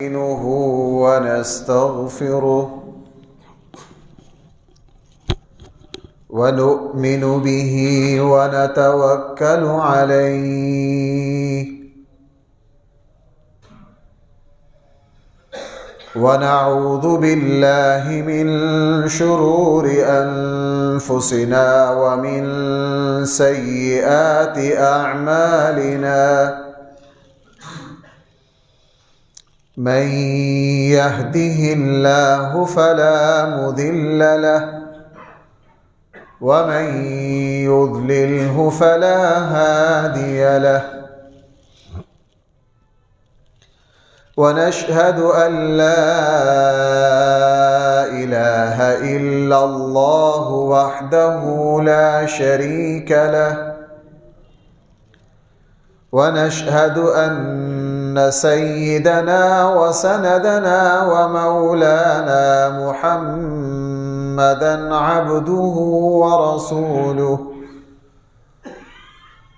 نستعينه ونستغفره ونؤمن به ونتوكل عليه ونعوذ بالله من شرور أنفسنا ومن سيئات أعمالنا من يهده الله فلا مضل له ومن يضلله فلا هادي له ونشهد أن لا إله إلا الله وحده لا شريك له ونشهد أن سيدنا وسندنا ومولانا محمدا عبده ورسوله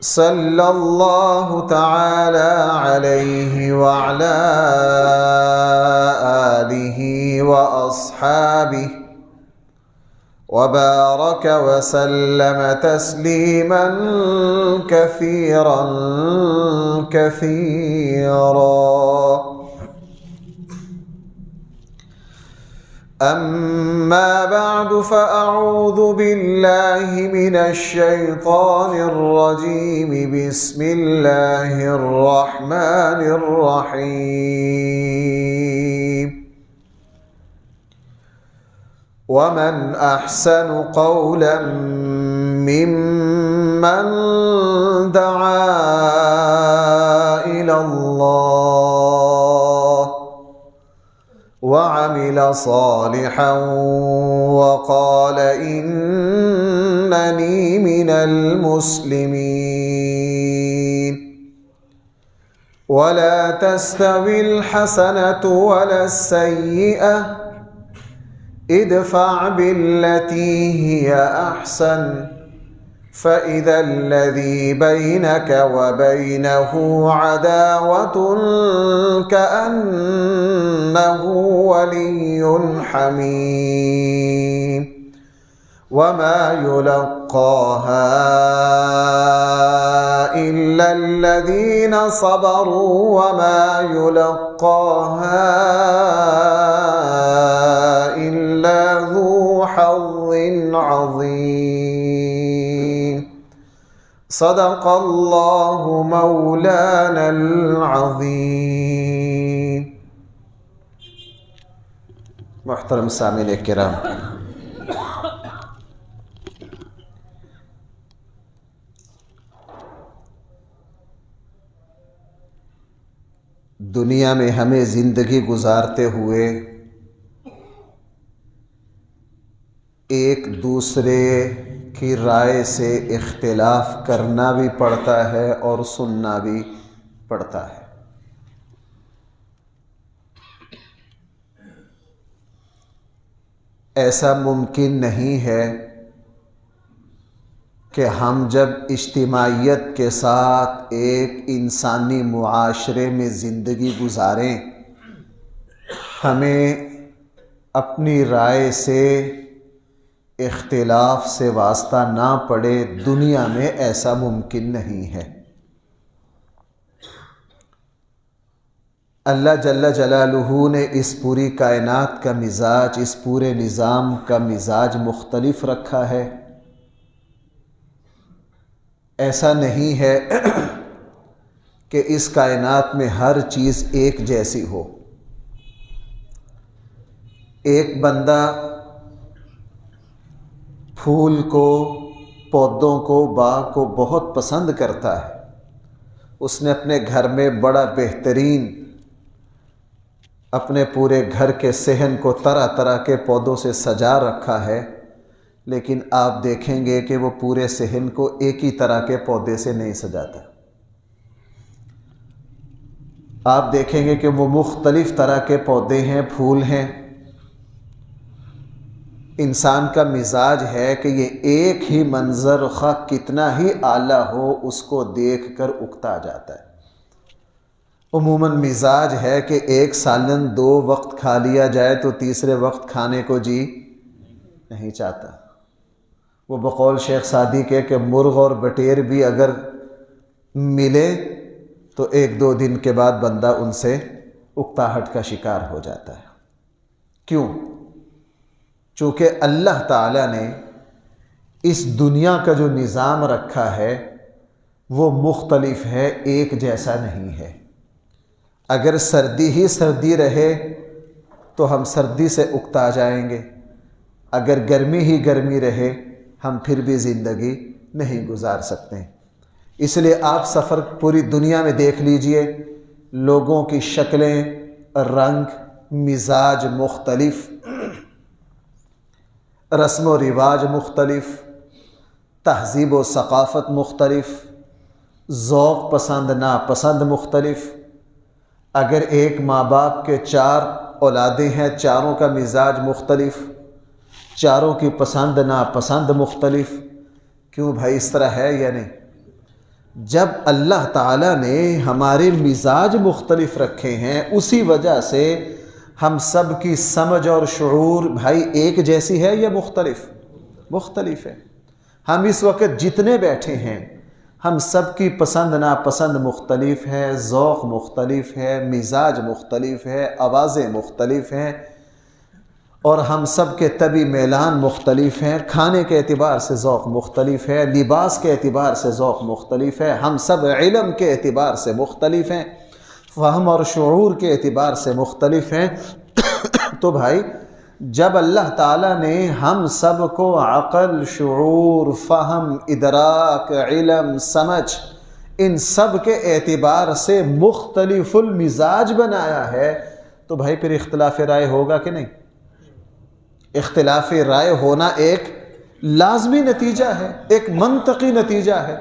صلى الله تعالى عليه وعلى آله وأصحابه وبارك وسلم تسليما كثيرا أما بعد فأعوذ بالله من الشيطان الرجيم بسم الله الرحمن الرحيم ومن أحسن قولا ممن دعا إلى الله وعمل صالحا وقال إنني من المسلمين ولا تستوي الحسنة ولا السيئة ادفع بالتي هي أحسن فإذا الذي بينك وبينه عداوة كأنه ولي حميم وما يلقاها إلا الذين صبروا وما يلقاها إلا ذو حظ عظيم صدق الله مولانا العظيم. محترم سامعین کرام، دنیا میں ہمیں زندگی گزارتے ہوئے ایک دوسرے کی رائے سے اختلاف کرنا بھی پڑتا ہے اور سننا بھی پڑتا ہے. ایسا ممکن نہیں ہے کہ ہم جب اجتماعیت کے ساتھ ایک انسانی معاشرے میں زندگی گزاریں ہمیں اپنی رائے سے اختلاف سے واسطہ نہ پڑے. دنیا میں ایسا ممکن نہیں ہے. اللہ جل جلالہ نے اس پوری کائنات کا مزاج، اس پورے نظام کا مزاج مختلف رکھا ہے. ایسا نہیں ہے کہ اس کائنات میں ہر چیز ایک جیسی ہو. ایک بندہ پھول کو، پودوں کو، باغ کو بہت پسند کرتا ہے. اس نے اپنے گھر میں بڑا بہترین اپنے پورے گھر کے صحن کو طرح طرح کے پودوں سے سجا رکھا ہے، لیکن آپ دیکھیں گے کہ وہ پورے صحن کو ایک ہی طرح کے پودے سے نہیں سجاتا. آپ دیکھیں گے کہ وہ مختلف طرح کے پودے ہیں، پھول ہیں. انسان کا مزاج ہے کہ یہ ایک ہی منظر خواہ کتنا ہی اعلیٰ ہو اس کو دیکھ کر اکتا جاتا ہے. عموماً مزاج ہے کہ ایک سالن 2 وقت کھا لیا جائے تو تیسرے وقت کھانے کو جی نہیں چاہتا۔ وہ بقول شیخ سعدی کے کہ مرغ اور بٹیر بھی اگر ملے تو 1-2 دن کے بعد بندہ ان سے اکتاہٹ کا شکار ہو جاتا ہے۔ کیوں؟ چونکہ اللہ تعالیٰ نے اس دنیا کا جو نظام رکھا ہے وہ مختلف ہے، ایک جیسا نہیں ہے۔ اگر سردی ہی سردی رہے تو ہم سردی سے اکتا جائیں گے، اگر گرمی ہی گرمی رہے ہم پھر بھی زندگی نہیں گزار سکتے۔ اس لیے آپ سفر پوری دنیا میں دیکھ لیجئے، لوگوں کی شکلیں، رنگ، مزاج مختلف، رسم و رواج مختلف، تہذیب و ثقافت مختلف، ذوق پسند ناپسند مختلف۔ اگر ایک ماں باپ کے 4 اولادیں ہیں، چاروں کا مزاج مختلف، چاروں کی پسند ناپسند مختلف۔ کیوں بھائی اس طرح ہے یا نہیں؟ جب اللہ تعالیٰ نے ہمارے مزاج مختلف رکھے ہیں، اسی وجہ سے ہم سب کی سمجھ اور شعور بھائی ایک جیسی ہے یا مختلف ہے۔ ہم اس وقت جتنے بیٹھے ہیں ہم سب کی پسند ناپسند مختلف ہے، ذوق مختلف ہے، مزاج مختلف ہے، آوازیں مختلف ہیں، اور ہم سب کے طبی میلان مختلف ہیں، کھانے کے اعتبار سے ذوق مختلف ہے، لباس کے اعتبار سے ذوق مختلف ہے، ہم سب علم کے اعتبار سے مختلف ہیں، فہم اور شعور کے اعتبار سے مختلف ہیں۔ تو بھائی جب اللہ تعالیٰ نے ہم سب کو عقل، شعور، فہم، ادراک، علم، سمجھ، ان سب کے اعتبار سے مختلف المزاج بنایا ہے، تو بھائی پھر اختلاف رائے ہوگا کہ نہیں؟ اختلاف رائے ہونا ایک لازمی نتیجہ ہے، ایک منطقی نتیجہ ہے،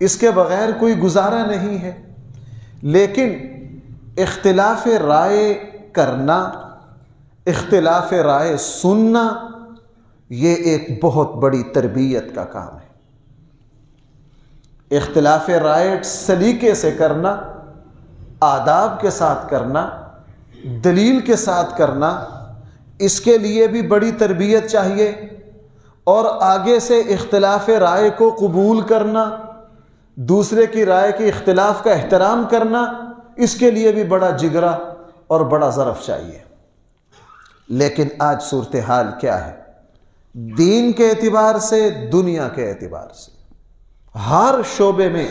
اس کے بغیر کوئی گزارا نہیں ہے۔ لیکن اختلاف رائے کرنا، اختلاف رائے سننا، یہ ایک بہت بڑی تربیت کا کام ہے۔ اختلاف رائے سلیقے سے کرنا، آداب کے ساتھ کرنا، دلیل کے ساتھ کرنا، اس کے لیے بھی بڑی تربیت چاہیے، اور آگے سے اختلاف رائے کو قبول کرنا، دوسرے کی رائے کے اختلاف کا احترام کرنا، اس کے لیے بھی بڑا جگرا اور بڑا ظرف چاہیے۔ لیکن آج صورتحال کیا ہے؟ دین کے اعتبار سے، دنیا کے اعتبار سے، ہر شعبے میں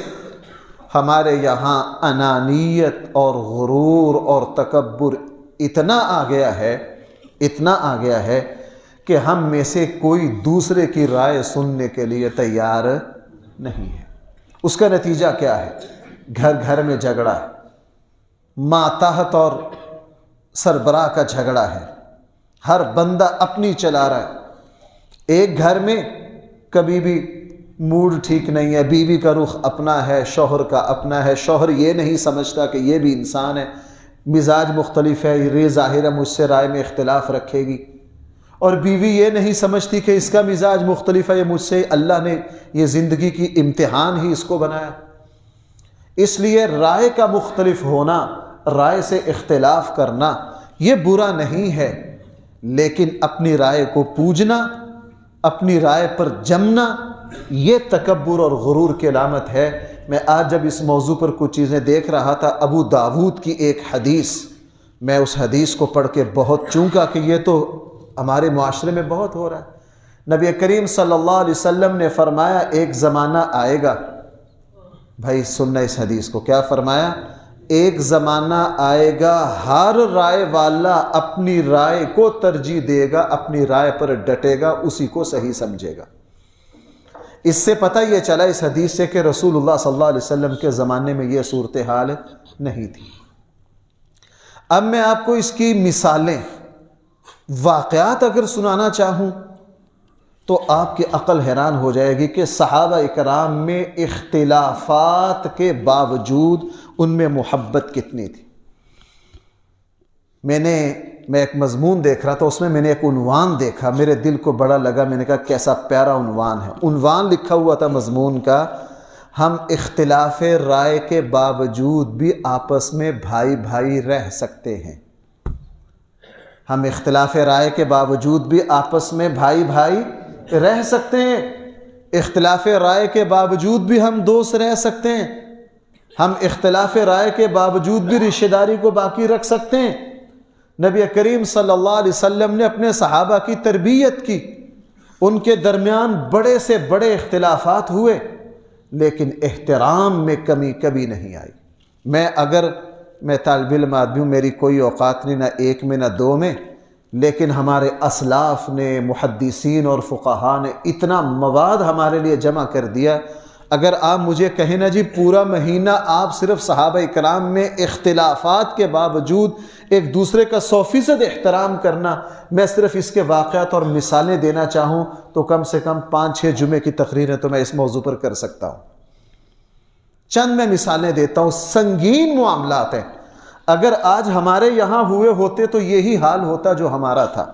ہمارے یہاں انانیت اور غرور اور تکبر اتنا آ گیا ہے کہ ہم میں سے کوئی دوسرے کی رائے سننے کے لیے تیار نہیں ہے۔ اس کا نتیجہ کیا ہے؟ گھر گھر میں جھگڑا ہے، ماتحت اور سربراہ کا جھگڑا ہے، ہر بندہ اپنی چلا رہا ہے۔ ایک گھر میں کبھی بھی موڈ ٹھیک نہیں ہے، بیوی کا رخ اپنا ہے، شوہر کا اپنا ہے، شوہر یہ نہیں سمجھتا کہ یہ بھی انسان ہے، مزاج مختلف ہے، یہ ظاہر ہے مجھ سے رائے میں اختلاف رکھے گی، اور بیوی یہ نہیں سمجھتی کہ اس کا مزاج مختلف ہے، یہ مجھ سے، اللہ نے یہ زندگی کی امتحان ہی اس کو بنایا۔ اس لیے رائے کا مختلف ہونا، رائے سے اختلاف کرنا یہ برا نہیں ہے، لیکن اپنی رائے کو پوجنا، اپنی رائے پر جمنا، یہ تکبر اور غرور کی علامت ہے۔ میں آج جب اس موضوع پر کچھ چیزیں دیکھ رہا تھا، ابو داود کی ایک حدیث، میں اس حدیث کو پڑھ کے بہت چونکا کہ یہ تو ہمارے معاشرے میں بہت ہو رہا ہے۔ نبی کریم صلی اللہ علیہ وسلم نے فرمایا ایک زمانہ آئے گا، بھائی سننا اس حدیث کو، کیا فرمایا؟ ایک زمانہ آئے گا ہر رائے والا اپنی رائے کو ترجیح دے گا، اپنی رائے پر ڈٹے گا، اسی کو صحیح سمجھے گا۔ اس سے پتہ یہ چلا اس حدیث سے کہ رسول اللہ صلی اللہ علیہ وسلم کے زمانے میں یہ صورتحال نہیں تھی۔ اب میں آپ کو اس کی مثالیں، واقعات اگر سنانا چاہوں تو آپ کی عقل حیران ہو جائے گی کہ صحابہ اکرام میں اختلافات کے باوجود ان میں محبت کتنی تھی۔ میں ایک مضمون دیکھ رہا تھا، اس میں نے ایک عنوان دیکھا، میرے دل کو بڑا لگا، میں نے کہا کیسا پیارا عنوان ہے۔ عنوان لکھا ہوا تھا مضمون کا، ہم اختلاف رائے کے باوجود بھی آپس میں بھائی بھائی رہ سکتے ہیں. ہم اختلاف رائے کے باوجود بھی آپس میں بھائی بھائی رہ سکتے ہیں. اختلاف رائے کے باوجود بھی ہم دوست رہ سکتے ہیں. ہم اختلاف رائے کے باوجود بھی رشتہ داری کو باقی رکھ سکتے ہیں. نبی کریم صلی اللہ علیہ وسلم نے اپنے صحابہ کی تربیت کی. ان کے درمیان بڑے سے بڑے اختلافات ہوئے لیکن احترام میں کمی کبھی نہیں آئی. میں طالب علم آدمی ہوں، میری کوئی اوقات نہیں، نہ ایک میں نہ دو میں، لیکن ہمارے اسلاف نے، محدثین اور فقہاء نے اتنا مواد ہمارے لیے جمع کر دیا. اگر آپ مجھے کہیں نا جی پورا مہینہ آپ صرف صحابہ کرام میں اختلافات کے باوجود ایک دوسرے کا 100% احترام کرنا، میں صرف اس کے واقعات اور مثالیں دینا چاہوں تو کم سے کم 5-6 جمعے کی تقریریں تو میں اس موضوع پر کر سکتا ہوں. چند میں مثالیں دیتا ہوں. سنگین معاملات ہیں. اگر آج ہمارے یہاں ہوئے ہوتے تو یہی حال ہوتا جو ہمارا تھا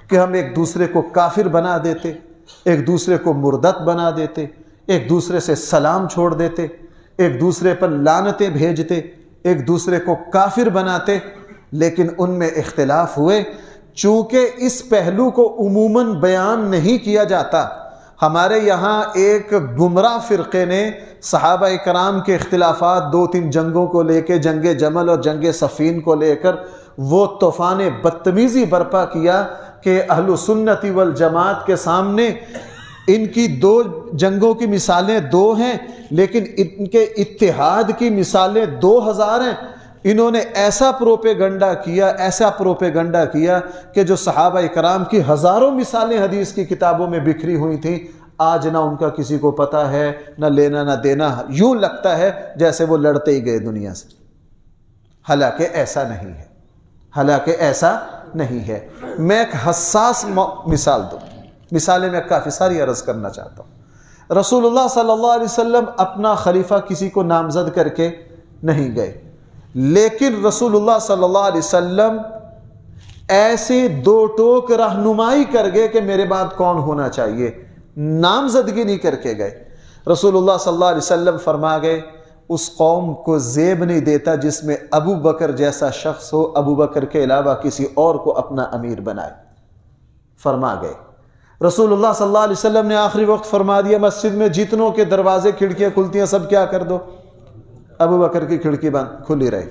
کہ ہم ایک دوسرے کو کافر بنا دیتے، ایک دوسرے کو مرتد بنا دیتے، ایک دوسرے سے سلام چھوڑ دیتے، ایک دوسرے پر لعنتیں بھیجتے، ایک دوسرے کو کافر بناتے. لیکن ان میں اختلاف ہوئے. چونکہ اس پہلو کو عموماً بیان نہیں کیا جاتا، ہمارے یہاں ایک گمراہ فرقے نے صحابہ کرام کے اختلافات 2-3 جنگوں کو لے کے، جنگ جمل اور جنگ صفین کو لے کر وہ طوفان بدتمیزی برپا کیا کہ اہل سنت والجماعت کے سامنے ان کی 2 جنگوں کی مثالیں 2 ہیں لیکن ان کے اتحاد کی مثالیں 2000 ہیں. انہوں نے ایسا پروپیگنڈا کیا کہ جو صحابہ کرام کی ہزاروں مثالیں حدیث کی کتابوں میں بکھری ہوئی تھیں، آج نہ ان کا کسی کو پتہ ہے، نہ لینا نہ دینا. یوں لگتا ہے جیسے وہ لڑتے ہی گئے دنیا سے. حالانکہ ایسا نہیں ہے. میں ایک حساس مثال دوں. مثالیں میں کافی ساری عرض کرنا چاہتا ہوں. رسول اللہ صلی اللہ علیہ وسلم اپنا خلیفہ کسی کو نامزد کر کے نہیں گئے، لیکن رسول اللہ صلی اللہ علیہ وسلم ایسے 2 ٹوک رہنمائی کر گئے کہ میرے بعد کون ہونا چاہیے. نامزدگی نہیں کر کے گئے. رسول اللہ صلی اللہ علیہ وسلم فرما گئے اس قوم کو زیب نہیں دیتا جس میں ابو بکر جیسا شخص ہو، ابو بکر کے علاوہ کسی اور کو اپنا امیر بنائے. فرما گئے. رسول اللہ صلی اللہ علیہ وسلم نے آخری وقت فرما دیا مسجد میں جتنوں کے دروازے کھڑکیاں کھلتی ہیں سب کیا کر دو، ابو بکر کی کھڑکی بند کھلی رہی.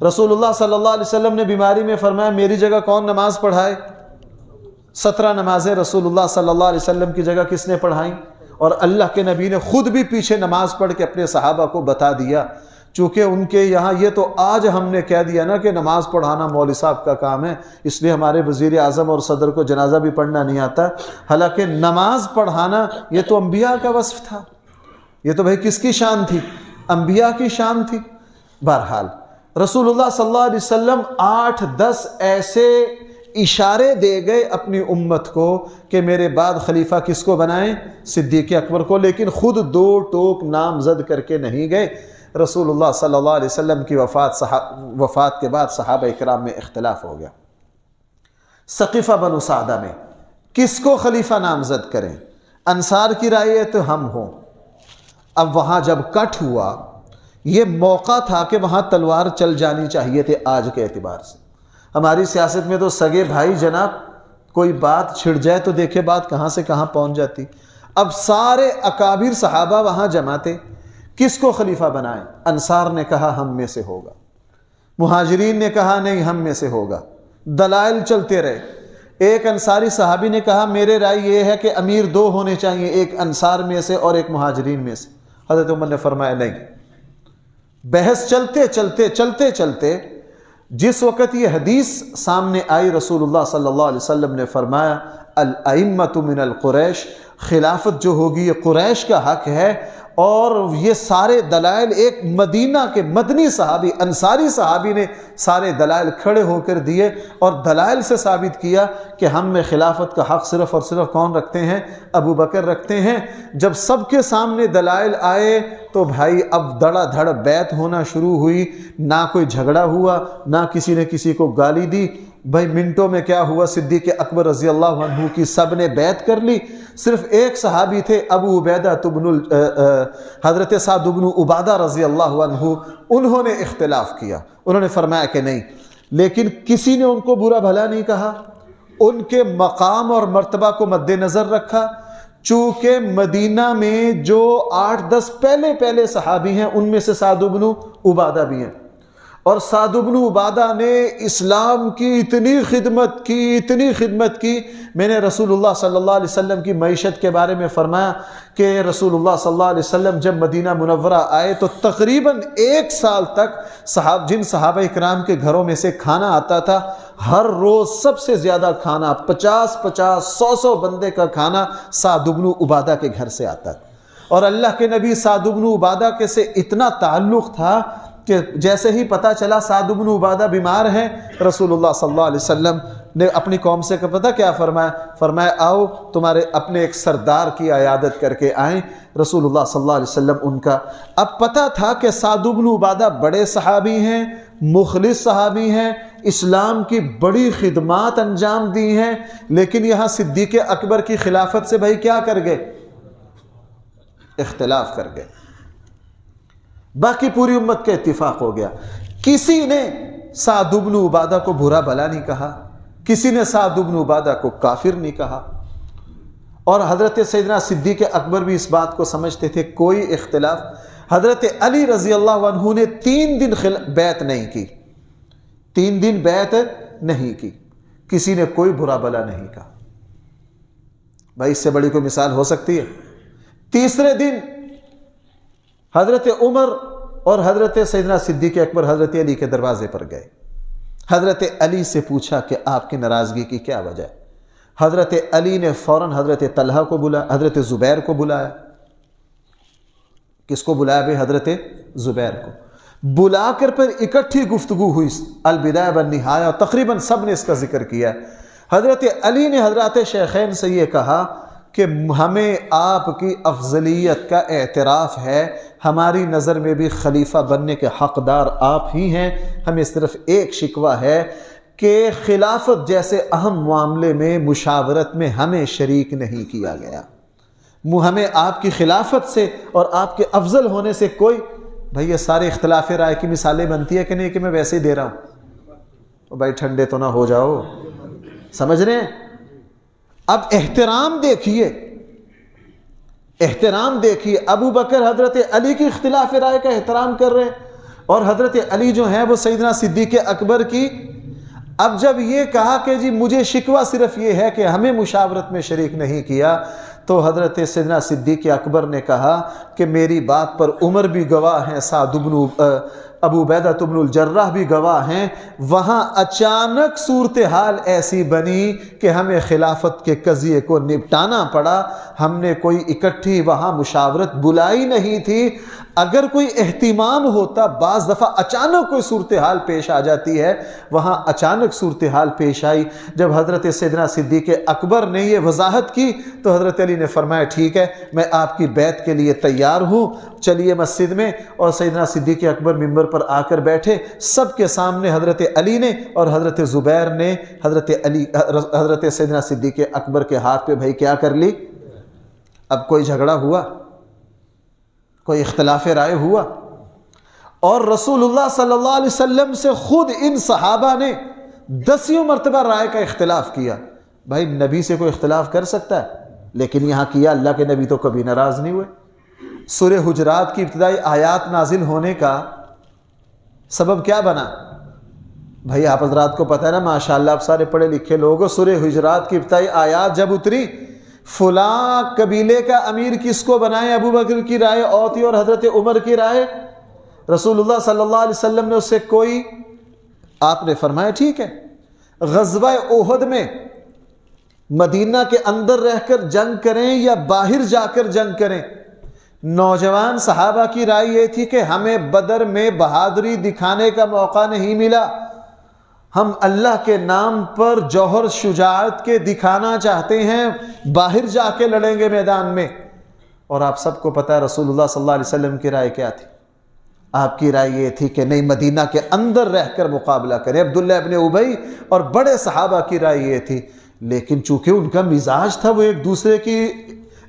رسول اللہ صلی اللہ علیہ وسلم نے بیماری میں فرمایا میری جگہ کون نماز پڑھائے. 17 نمازیں رسول اللہ صلی اللہ علیہ وسلم کی جگہ کس نے پڑھائیں؟ اور اللہ کے نبی نے خود بھی پیچھے نماز پڑھ کے اپنے صحابہ کو بتا دیا. چونکہ ان کے یہاں یہ تو آج ہم نے کہہ دیا نا کہ نماز پڑھانا مولوی صاحب کا کام ہے، اس لیے ہمارے وزیر اعظم اور صدر کو جنازہ بھی پڑھنا نہیں آتا. حالانکہ نماز پڑھانا یہ تو انبیاء کا وصف تھا. یہ تو بھائی کس کی شان تھی؟ انبیاء کی شان تھی. بہرحال رسول اللہ صلی اللہ علیہ وسلم 8-10 ایسے اشارے دے گئے اپنی امت کو کہ میرے بعد خلیفہ کس کو بنائیں؟ صدیق اکبر کو. لیکن خود 2 ٹوک نامزد کر کے نہیں گئے. رسول اللہ صلی اللہ علیہ وسلم کی وفات کے بعد صحابہ کرام میں اختلاف ہو گیا. ثقیفہ بنو سعدہ میں کس کو خلیفہ نامزد کریں؟ انصار کی رائے تو ہم ہوں. اب وہاں جب کٹ ہوا، یہ موقع تھا کہ وہاں تلوار چل جانی چاہیے تھے. آج کے اعتبار سے ہماری سیاست میں تو سگے بھائی جناب کوئی بات چھڑ جائے تو دیکھے بات کہاں سے کہاں پہنچ جاتی. اب سارے اکابر صحابہ وہاں جمع تھے. کس کو خلیفہ بنائیں؟ انصار نے کہا ہم میں سے ہوگا، مہاجرین نے کہا نہیں ہم میں سے ہوگا. دلائل چلتے رہے. ایک انصاری صحابی نے کہا میرے رائے یہ ہے کہ امیر 2 ہونے چاہیے، ایک انصار میں سے اور ایک مہاجرین میں سے. حضرت عمر نے فرمایا نہیں. بحث چلتے چلتے جس وقت یہ حدیث سامنے آئی، رسول اللہ صلی اللہ علیہ وسلم نے فرمایا الائمۃ من القریش، خلافت جو ہوگی یہ قریش کا حق ہے. اور یہ سارے دلائل ایک مدینہ کے مدنی صحابی انصاری صحابی نے سارے دلائل کھڑے ہو کر دیے اور دلائل سے ثابت کیا کہ ہم میں خلافت کا حق صرف اور صرف کون رکھتے ہیں؟ ابو بکر رکھتے ہیں. جب سب کے سامنے دلائل آئے تو بھائی اب دڑا دھڑ بیعت ہونا شروع ہوئی، نہ کوئی جھگڑا ہوا، نہ کسی نے کسی کو گالی دی۔ بھائی منٹوں میں کیا ہوا، صدیق اکبر رضی اللہ عنہ کی سب نے بیعت کر لی، صرف ایک صحابی تھے ابو عبیدہ حضرت سعد بن عبادہ رضی اللہ عنہ، انہوں نے اختلاف کیا، انہوں نے فرمایا کہ نہیں، لیکن کسی نے ان کو برا بھلا نہیں کہا، ان کے مقام اور مرتبہ کو مد نظر رکھا۔ چونکہ مدینہ میں جو 8-10 پہلے صحابی ہیں ان میں سے سعد بن عبادہ بھی ہیں، اور سعد بن عبادہ نے اسلام کی اتنی خدمت کی، میں نے رسول اللہ صلی اللہ علیہ وسلم کی معیشت کے بارے میں فرمایا کہ رسول اللہ صلی اللہ علیہ وسلم جب مدینہ منورہ آئے تو تقریباً 1 سال تک جن صحابہ اکرام کے گھروں میں سے کھانا آتا تھا، ہر روز سب سے زیادہ کھانا 50 100 بندے کا کھانا سعد بن عبادہ کے گھر سے آتا تھا۔ اور اللہ کے نبی سعد بن عبادہ کے سے اتنا تعلق تھا کہ جیسے ہی پتہ چلا سعد بن عبادہ بیمار ہیں، رسول اللہ صلی اللہ علیہ وسلم نے اپنی قوم سے پتہ کیا فرمایا آؤ تمہارے اپنے ایک سردار کی عیادت کر کے آئیں۔ رسول اللہ صلی اللہ علیہ وسلم ان کا اب پتہ تھا کہ سعد بن عبادہ بڑے صحابی ہیں، مخلص صحابی ہیں، اسلام کی بڑی خدمات انجام دی ہیں، لیکن یہاں صدیق اکبر کی خلافت سے بھائی کیا کر گئے، اختلاف کر گئے۔ باقی پوری امت کا اتفاق ہو گیا، کسی نے سعد بن عبادہ کو برا بھلا نہیں کہا، کسی نے سعد بن عبادہ کو کافر نہیں کہا، اور حضرت سیدنا صدیق اکبر بھی اس بات کو سمجھتے تھے کوئی اختلاف۔ حضرت علی رضی اللہ عنہ نے 3 دن بیعت نہیں کی، 3 دن بیعت نہیں کی، کسی نے کوئی برا بھلا نہیں کہا۔ بھائی اس سے بڑی کوئی مثال ہو سکتی ہے؟ تیسرے دن حضرت عمر اور حضرت سیدنا صدیق اکبر حضرت علی کے دروازے پر گئے، حضرت علی سے پوچھا کہ آپ کی ناراضگی کی کیا وجہ ہے؟ حضرت علی نے فوراً حضرت طلحہ کو بلایا، حضرت زبیر کو بلایا۔ کس کو بلایا بھائی؟ حضرت زبیر کو بلا کر پھر اکٹھی گفتگو ہوئی، البدایہ والنہایہ، تقریباً سب نے اس کا ذکر کیا۔ حضرت علی نے حضرات شیخین سے یہ کہا کہ ہمیں آپ کی افضلیت کا اعتراف ہے، ہماری نظر میں بھی خلیفہ بننے کے حقدار آپ ہی ہیں، ہمیں صرف ایک شکوہ ہے کہ خلافت جیسے اہم معاملے میں مشاورت میں ہمیں شریک نہیں کیا گیا، ہمیں آپ کی خلافت سے اور آپ کے افضل ہونے سے کوئی، بھائی یہ سارے اختلاف رائے کی مثالیں بنتی ہے کہ نہیں کہ میں ویسے ہی دے رہا ہوں؟ بھائی ٹھنڈے تو نہ ہو جاؤ، سمجھ رہے ہیں؟ اب احترام دیکھیے، ابو بکر حضرت علی کی اختلاف رائے کا احترام کر رہے ہیں، اور حضرت علی جو ہیں وہ سیدنا صدیق اکبر کی۔ اب جب یہ کہا کہ جی مجھے شکوہ صرف یہ ہے کہ ہمیں مشاورت میں شریک نہیں کیا، تو حضرت سیدنا صدیق اکبر نے کہا کہ میری بات پر عمر بھی گواہ ہیں، ابو عبیدہ بن الجراح بھی گواہ ہیں، وہاں اچانک صورتحال ایسی بنی کہ ہمیں خلافت کے قضیے کو نپٹانا پڑا، ہم نے کوئی اکٹھی وہاں مشاورت بلائی نہیں تھی۔ اگر کوئی اہتمام ہوتا، بعض دفعہ اچانک کوئی صورتحال پیش آ جاتی ہے، وہاں اچانک صورتحال پیش آئی۔ جب حضرت سیدنا صدیق اکبر نے یہ وضاحت کی تو حضرت علی نے فرمایا ٹھیک ہے، میں آپ کی بیعت کے لیے تیار ہوں، چلیے مسجد میں۔ اور سیدنا صدیق اکبر ممبر پر آ کر بیٹھے، سب کے سامنے حضرت علی نے اور حضرت زبیر نے حضرت سیدنا صدیق اکبر کے ہاتھ پہ بھائی کیا کر لی؟ اب کوئی جھگڑا ہوا، کوئی اختلاف رائے ہوا، اور رسول اللہ صلی اللہ علیہ وسلم سے خود ان صحابہ نے 10 مرتبہ رائے کا اختلاف کیا۔ بھائی نبی سے کوئی اختلاف کر سکتا ہے، لیکن یہاں کیا، اللہ کے نبی تو کبھی ناراض نہیں ہوئے۔ سورہ حجرات کی ابتدائی آیات نازل ہونے کا سبب کیا بنا؟ بھائی آپ حضرات کو پتہ ہے نا، ماشاءاللہ آپ سارے پڑھے لکھے لوگ ہو، سورہ حجرات کی ابتدائی آیات جب اتری، فلاں قبیلے کا امیر کس کو بنائے، ابو بکر کی رائے اوتی اور حضرت عمر کی رائے، رسول اللہ صلی اللہ علیہ وسلم نے اس سے کوئی، آپ نے فرمایا ٹھیک ہے۔ غزوہ احد میں مدینہ کے اندر رہ کر جنگ کریں یا باہر جا کر جنگ کریں، نوجوان صحابہ کی رائے یہ تھی کہ ہمیں بدر میں بہادری دکھانے کا موقع نہیں ملا، ہم اللہ کے نام پر جوہر شجاعت کے دکھانا چاہتے ہیں، باہر جا کے لڑیں گے میدان میں۔ اور آپ سب کو پتہ ہے رسول اللہ صلی اللہ علیہ وسلم کی رائے کیا تھی؟ آپ کی رائے یہ تھی کہ نہیں، مدینہ کے اندر رہ کر مقابلہ کریں۔ عبداللہ ابن ابی اور بڑے صحابہ کی رائے یہ تھی، لیکن چونکہ ان کا مزاج تھا، وہ ایک دوسرے کی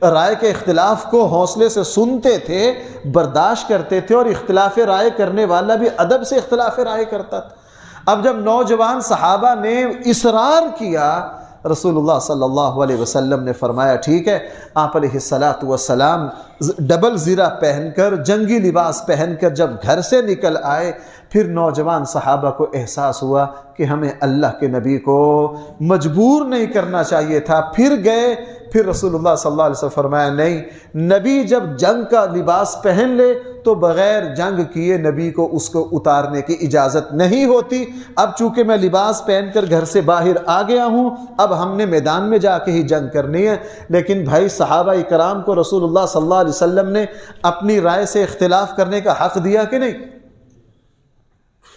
رائے کے اختلاف کو حوصلے سے سنتے تھے، برداشت کرتے تھے، اور اختلاف رائے کرنے والا بھی ادب سے اختلاف رائے کرتا تھا۔ اب جب نوجوان صحابہ نے اصرار کیا، رسول اللہ صلی اللہ علیہ وسلم نے فرمایا ٹھیک ہے۔ آپ علیہ السلام ڈبل زرہ پہن کر، جنگی لباس پہن کر جب گھر سے نکل آئے، پھر نوجوان صحابہ کو احساس ہوا کہ ہمیں اللہ کے نبی کو مجبور نہیں کرنا چاہیے تھا۔ پھر گئے، پھر رسول اللہ صلی اللہ علیہ وسلم فرمایا نہیں، نبی جب جنگ کا لباس پہن لے تو بغیر جنگ کیے نبی کو اس کو اتارنے کی اجازت نہیں ہوتی۔ اب چونکہ میں لباس پہن کر گھر سے باہر آ گیا ہوں، اب ہم نے میدان میں جا کے ہی جنگ کرنی ہے۔ لیکن بھائی صحابہ کرام کو رسول اللہ صلی اللہ علیہ وسلم نے اپنی رائے سے اختلاف کرنے کا حق دیا کہ نہیں؟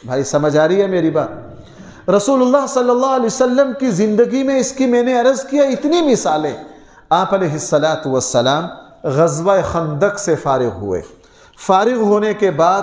بھائی سمجھ آ رہی ہے میری بات؟ رسول اللہ صلی اللہ علیہ وسلم کی زندگی میں اس کی میں نے عرض کیا اتنی مثالیں۔ آپ علیہ السلام غزوہ خندق سے فارغ ہوئے، فارغ ہونے کے بعد،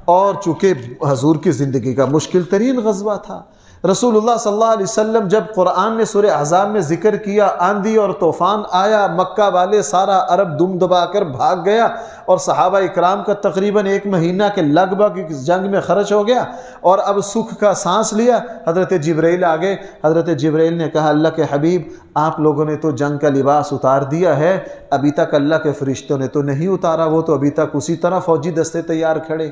اور چونکہ حضور کی زندگی کا مشکل ترین غزوہ تھا، رسول اللہ صلی اللہ علیہ وسلم جب قرآن نے سورہ احزاب میں ذکر کیا، آندھی اور طوفان آیا، مکہ والے سارا عرب دم دبا کر بھاگ گیا، اور صحابہ اکرام کا تقریباً 1 مہینہ کے لگ بھگ اس جنگ میں خرچ ہو گیا، اور اب سکھ کا سانس لیا۔ حضرت جبرائیل آگے، حضرت جبرائیل نے کہا اللہ کے حبیب آپ لوگوں نے تو جنگ کا لباس اتار دیا ہے، ابھی تک اللہ کے فرشتوں نے تو نہیں اتارا، وہ تو ابھی تک اسی طرح فوجی دستے تیار کھڑے۔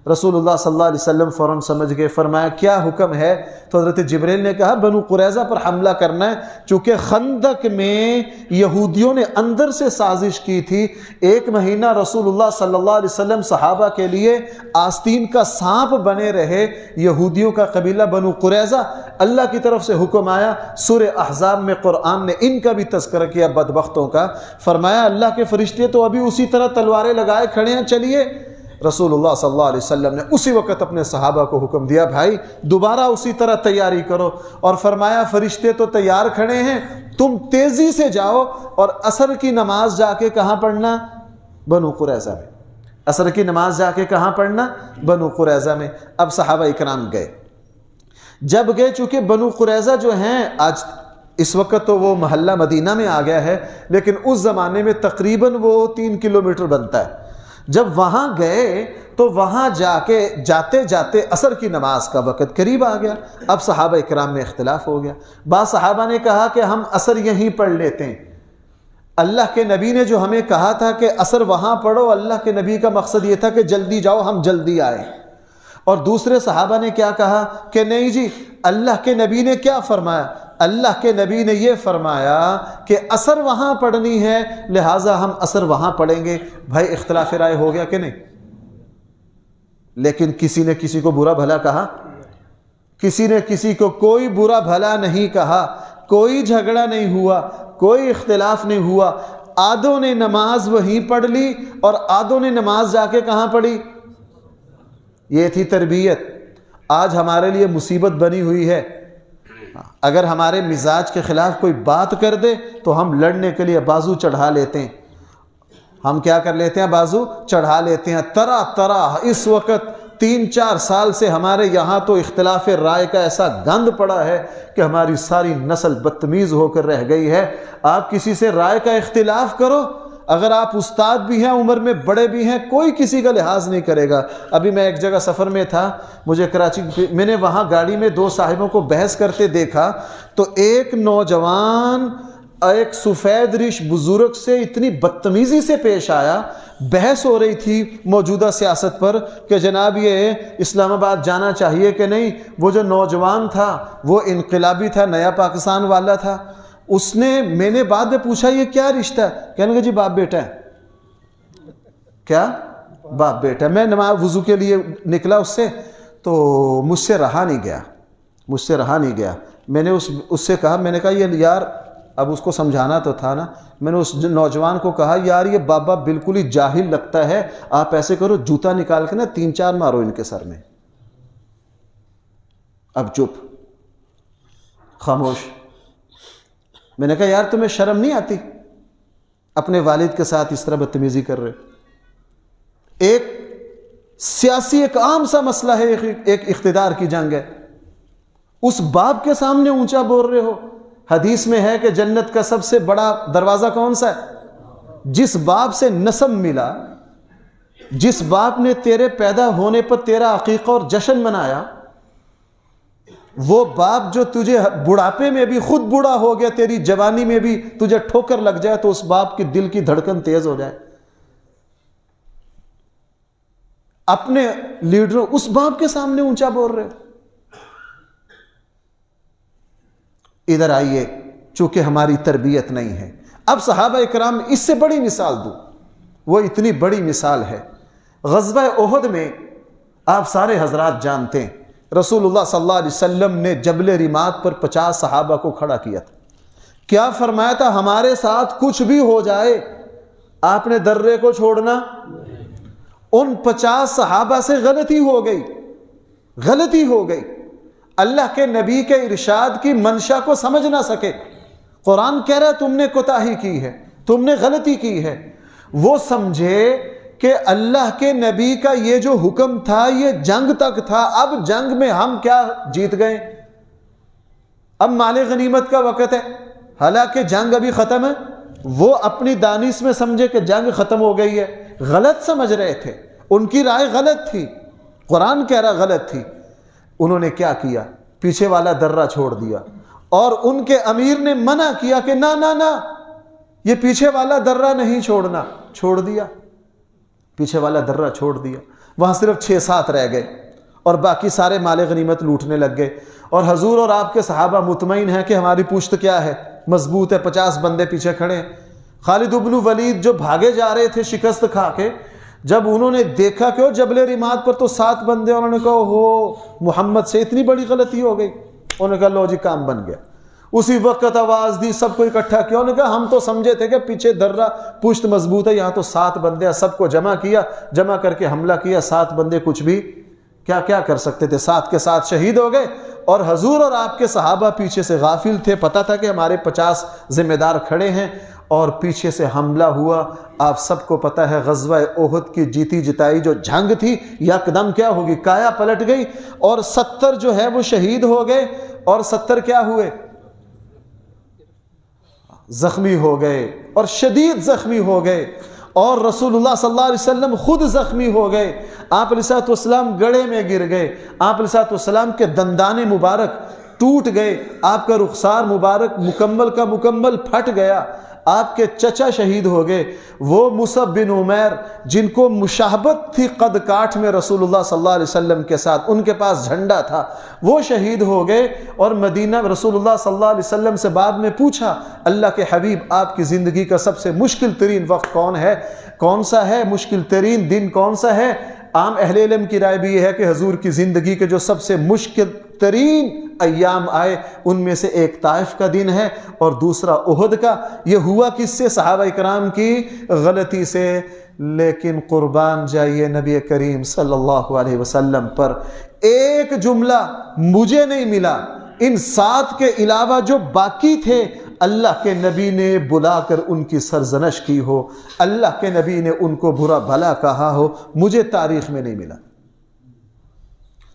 رسول اللہ صلی اللہ علیہ وسلم فوراً سمجھ گئے، فرمایا کیا حکم ہے؟ تو حضرت جبرائیل نے کہا بنو قریظہ پر حملہ کرنا ہے، چونکہ خندق میں یہودیوں نے اندر سے سازش کی تھی۔ 1 مہینہ رسول اللہ صلی اللہ علیہ وسلم صحابہ کے لیے آستین کا سانپ بنے رہے، یہودیوں کا قبیلہ بنو قریظہ۔ اللہ کی طرف سے حکم آیا، سورہ احزاب میں قرآن نے ان کا بھی تذکرہ کیا بدبختوں کا، فرمایا اللہ کے فرشتے تو ابھی اسی طرح تلواریں لگائے کھڑے ہیں، چلیے۔ رسول اللہ صلی اللہ علیہ وسلم نے اسی وقت اپنے صحابہ کو حکم دیا بھائی دوبارہ اسی طرح تیاری کرو، اور فرمایا فرشتے تو تیار کھڑے ہیں، تم تیزی سے جاؤ اور عصر کی نماز جا کے کہاں پڑھنا؟ بنو قریظہ میں۔ عصر کی نماز جا کے کہاں پڑھنا؟ بنو قریظہ میں۔ اب صحابہ اکرام گئے، جب گئے چونکہ بنو قریظہ جو ہیں آج اس وقت تو وہ محلہ مدینہ میں آ گیا ہے، لیکن اس زمانے میں تقریباً وہ 3 کلومیٹر بنتا ہے۔ جب وہاں گئے تو وہاں جا کے جاتے جاتے عصر کی نماز کا وقت قریب آ گیا۔ اب صحابہ اکرام میں اختلاف ہو گیا، بعض صحابہ نے کہا کہ ہم عصر یہیں پڑھ لیتے ہیں، اللہ کے نبی نے جو ہمیں کہا تھا کہ عصر وہاں پڑھو، اللہ کے نبی کا مقصد یہ تھا کہ جلدی جاؤ، ہم جلدی آئے۔ اور دوسرے صحابہ نے کیا کہا کہ نہیں جی، اللہ کے نبی نے کیا فرمایا؟ اللہ کے نبی نے یہ فرمایا کہ عصر وہاں پڑھنی ہے، لہٰذا ہم عصر وہاں پڑھیں گے۔ بھائی اختلاف رائے ہو گیا کہ نہیں؟ لیکن کسی نے کسی کو برا بھلا کہا؟ کسی نے کسی کو کوئی برا بھلا نہیں کہا، کوئی جھگڑا نہیں ہوا، کوئی اختلاف نہیں ہوا۔ آدھوں نے نماز وہیں پڑھ لی اور آدھوں نے نماز جا کے کہاں پڑھی؟ یہ تھی تربیت۔ آج ہمارے لیے مصیبت بنی ہوئی ہے، اگر ہمارے مزاج کے خلاف کوئی بات کر دے تو ہم لڑنے کے لیے بازو چڑھا لیتے ہیں۔ ہم کیا کر لیتے ہیں؟ بازو چڑھا لیتے ہیں۔ طرح طرح اس وقت 3-4 سال سے ہمارے یہاں تو اختلاف رائے کا ایسا گند پڑا ہے کہ ہماری ساری نسل بدتمیز ہو کر رہ گئی ہے۔ آپ کسی سے رائے کا اختلاف کرو، اگر آپ استاد بھی ہیں، عمر میں بڑے بھی ہیں، کوئی کسی کا لحاظ نہیں کرے گا۔ ابھی میں ایک جگہ سفر میں تھا، مجھے کراچی، میں نے وہاں گاڑی میں 2 صاحبوں کو بحث کرتے دیکھا، تو ایک نوجوان ایک سفید ریش بزرگ سے اتنی بدتمیزی سے پیش آیا، بحث ہو رہی تھی موجودہ سیاست پر کہ جناب یہ اسلام آباد جانا چاہیے کہ نہیں۔ وہ جو نوجوان تھا وہ انقلابی تھا، نیا پاکستان والا تھا۔ اس نے، میں نے بعد میں پوچھا یہ کیا رشتہ ہے؟ کہنے لگا جی باپ بیٹا ہے۔ کیا؟ باپ بیٹا۔ میں نماز وضو کے لیے نکلا اس سے، تو مجھ سے رہا نہیں گیا۔ میں نے اس سے کہا، میں نے کہا یہ یار، اب اس کو سمجھانا تو تھا نا، میں نے اس نوجوان کو کہا یار یہ بابا بالکل ہی جاہل لگتا ہے، آپ ایسے کرو جوتا نکال کے نا 3-4 مارو ان کے سر میں۔ اب چپ، خاموش۔ میں نے کہا یار تمہیں شرم نہیں آتی؟ اپنے والد کے ساتھ اس طرح بدتمیزی کر رہے. ایک سیاسی ایک عام سا مسئلہ ہے, ایک اقتدار کی جنگ ہے, اس باپ کے سامنے اونچا بول رہے ہو. حدیث میں ہے کہ جنت کا سب سے بڑا دروازہ کون سا ہے؟ جس باپ سے نسب ملا, جس باپ نے تیرے پیدا ہونے پر تیرا عقیقہ اور جشن منایا, وہ باپ جو تجھے بڑھاپے میں بھی خود بوڑھا ہو گیا, تیری جوانی میں بھی تجھے ٹھوکر لگ جائے تو اس باپ کی دل کی دھڑکن تیز ہو جائے. اپنے لیڈروں اس باپ کے سامنے اونچا بول رہے. ادھر آئیے, چونکہ ہماری تربیت نہیں ہے. اب صحابہ اکرام اس سے بڑی مثال دوں, وہ اتنی بڑی مثال ہے. غزوہ احد میں آپ سارے حضرات جانتے ہیں, رسول اللہ صلی اللہ علیہ وسلم نے جبل رمات پر 50 صحابہ کو کھڑا کیا تھا. کیا فرمایا تھا؟ ہمارے ساتھ کچھ بھی ہو جائے آپ نے درے کو چھوڑنا. ان 50 صحابہ سے غلطی ہو گئی, غلطی ہو گئی. اللہ کے نبی کے ارشاد کی منشا کو سمجھ نہ سکے. قرآن کہہ رہا ہے تم نے کوتاہی کی ہے, تم نے غلطی کی ہے. وہ سمجھے کہ اللہ کے نبی کا یہ جو حکم تھا یہ جنگ تک تھا, اب جنگ میں ہم کیا جیت گئے, اب مال غنیمت کا وقت ہے, حالانکہ جنگ ابھی ختم ہے. وہ اپنی دانش میں سمجھے کہ جنگ ختم ہو گئی ہے. غلط سمجھ رہے تھے, ان کی رائے غلط تھی, قرآن کہہ رہا غلط تھی. انہوں نے کیا کیا؟ پیچھے والا درہ چھوڑ دیا, اور ان کے امیر نے منع کیا کہ نہ نہ نہ, یہ پیچھے والا درہ نہیں چھوڑنا. چھوڑ دیا, پیچھے والا درہ چھوڑ دیا. وہاں صرف 6-7 رہ گئے اور باقی سارے مال غنیمت لوٹنے لگ گئے. اور حضور اور آپ کے صحابہ مطمئن ہیں کہ ہماری پشت کیا ہے, مضبوط ہے. 50 بندے پیچھے کھڑے ہیں. خالد بن ولید جو بھاگے جا رہے تھے شکست کھا کے, جب انہوں نے دیکھا کہ جبل رمات پر تو 7 بندے, انہوں نے کہا ہو محمد سے اتنی بڑی غلطی ہو گئی. انہوں نے کہا لو جی کام بن گیا. اسی وقت آواز دی, سب کو اکٹھا کیا. انہوں نے کہا ہم تو سمجھے تھے کہ پیچھے درہ پشت مضبوط ہے, یہاں تو 7 بندے. سب کو جمع کیا, جمع کر کے حملہ کیا. 7 بندے کچھ بھی کیا کر سکتے تھے, 7 کے 7 شہید ہو گئے. اور حضور اور آپ کے صحابہ پیچھے سے غافل تھے, پتہ تھا کہ ہمارے 50 ذمہ دار کھڑے ہیں, اور پیچھے سے حملہ ہوا. آپ سب کو پتہ ہے غزوہ احد کی جیتی جتائی جو جنگ تھی یکدم کیا ہوگی, کایا پلٹ گئی. اور 70 جو ہے وہ شہید ہو گئے, اور 70 کیا ہوئے, زخمی ہو گئے, اور شدید زخمی ہو گئے. اور رسول اللہ صلی اللہ علیہ وسلم خود زخمی ہو گئے. آپ علیہ السلام گڑھے میں گر گئے. آپ علیہ السلام کے دندان مبارک ٹوٹ گئے. آپ کا رخسار مبارک مکمل کا مکمل پھٹ گیا. آپ کے چچا شہید ہو گئے, وہ مصعب بن عمیر جن کو مشابہت تھی قد کاٹھ میں رسول اللہ صلی اللہ علیہ وسلم کے ساتھ, ان کے پاس جھنڈا تھا, وہ شہید ہو گئے. اور مدینہ رسول اللہ صلی اللہ علیہ وسلم سے بعد میں پوچھا, اللہ کے حبیب آپ کی زندگی کا سب سے مشکل ترین وقت کون ہے, کون سا ہے, مشکل ترین دن کون سا ہے؟ عام اہل علم کی رائے بھی یہ ہے کہ حضور کی زندگی کے جو سب سے مشکل ترین ایام آئے ان میں سے ایک طائف کا دن ہے اور دوسرا احد کا. یہ ہوا کس سے؟ صحابہ اکرام کی غلطی سے. لیکن قربان جائیے نبی کریم صلی اللہ علیہ وسلم پر ایک جملہ مجھے نہیں ملا, ان 7 کے علاوہ جو باقی تھے اللہ کے نبی نے بلا کر ان کی سرزنش کی ہو, اللہ کے نبی نے ان کو برا بھلا کہا ہو, مجھے تاریخ میں نہیں ملا.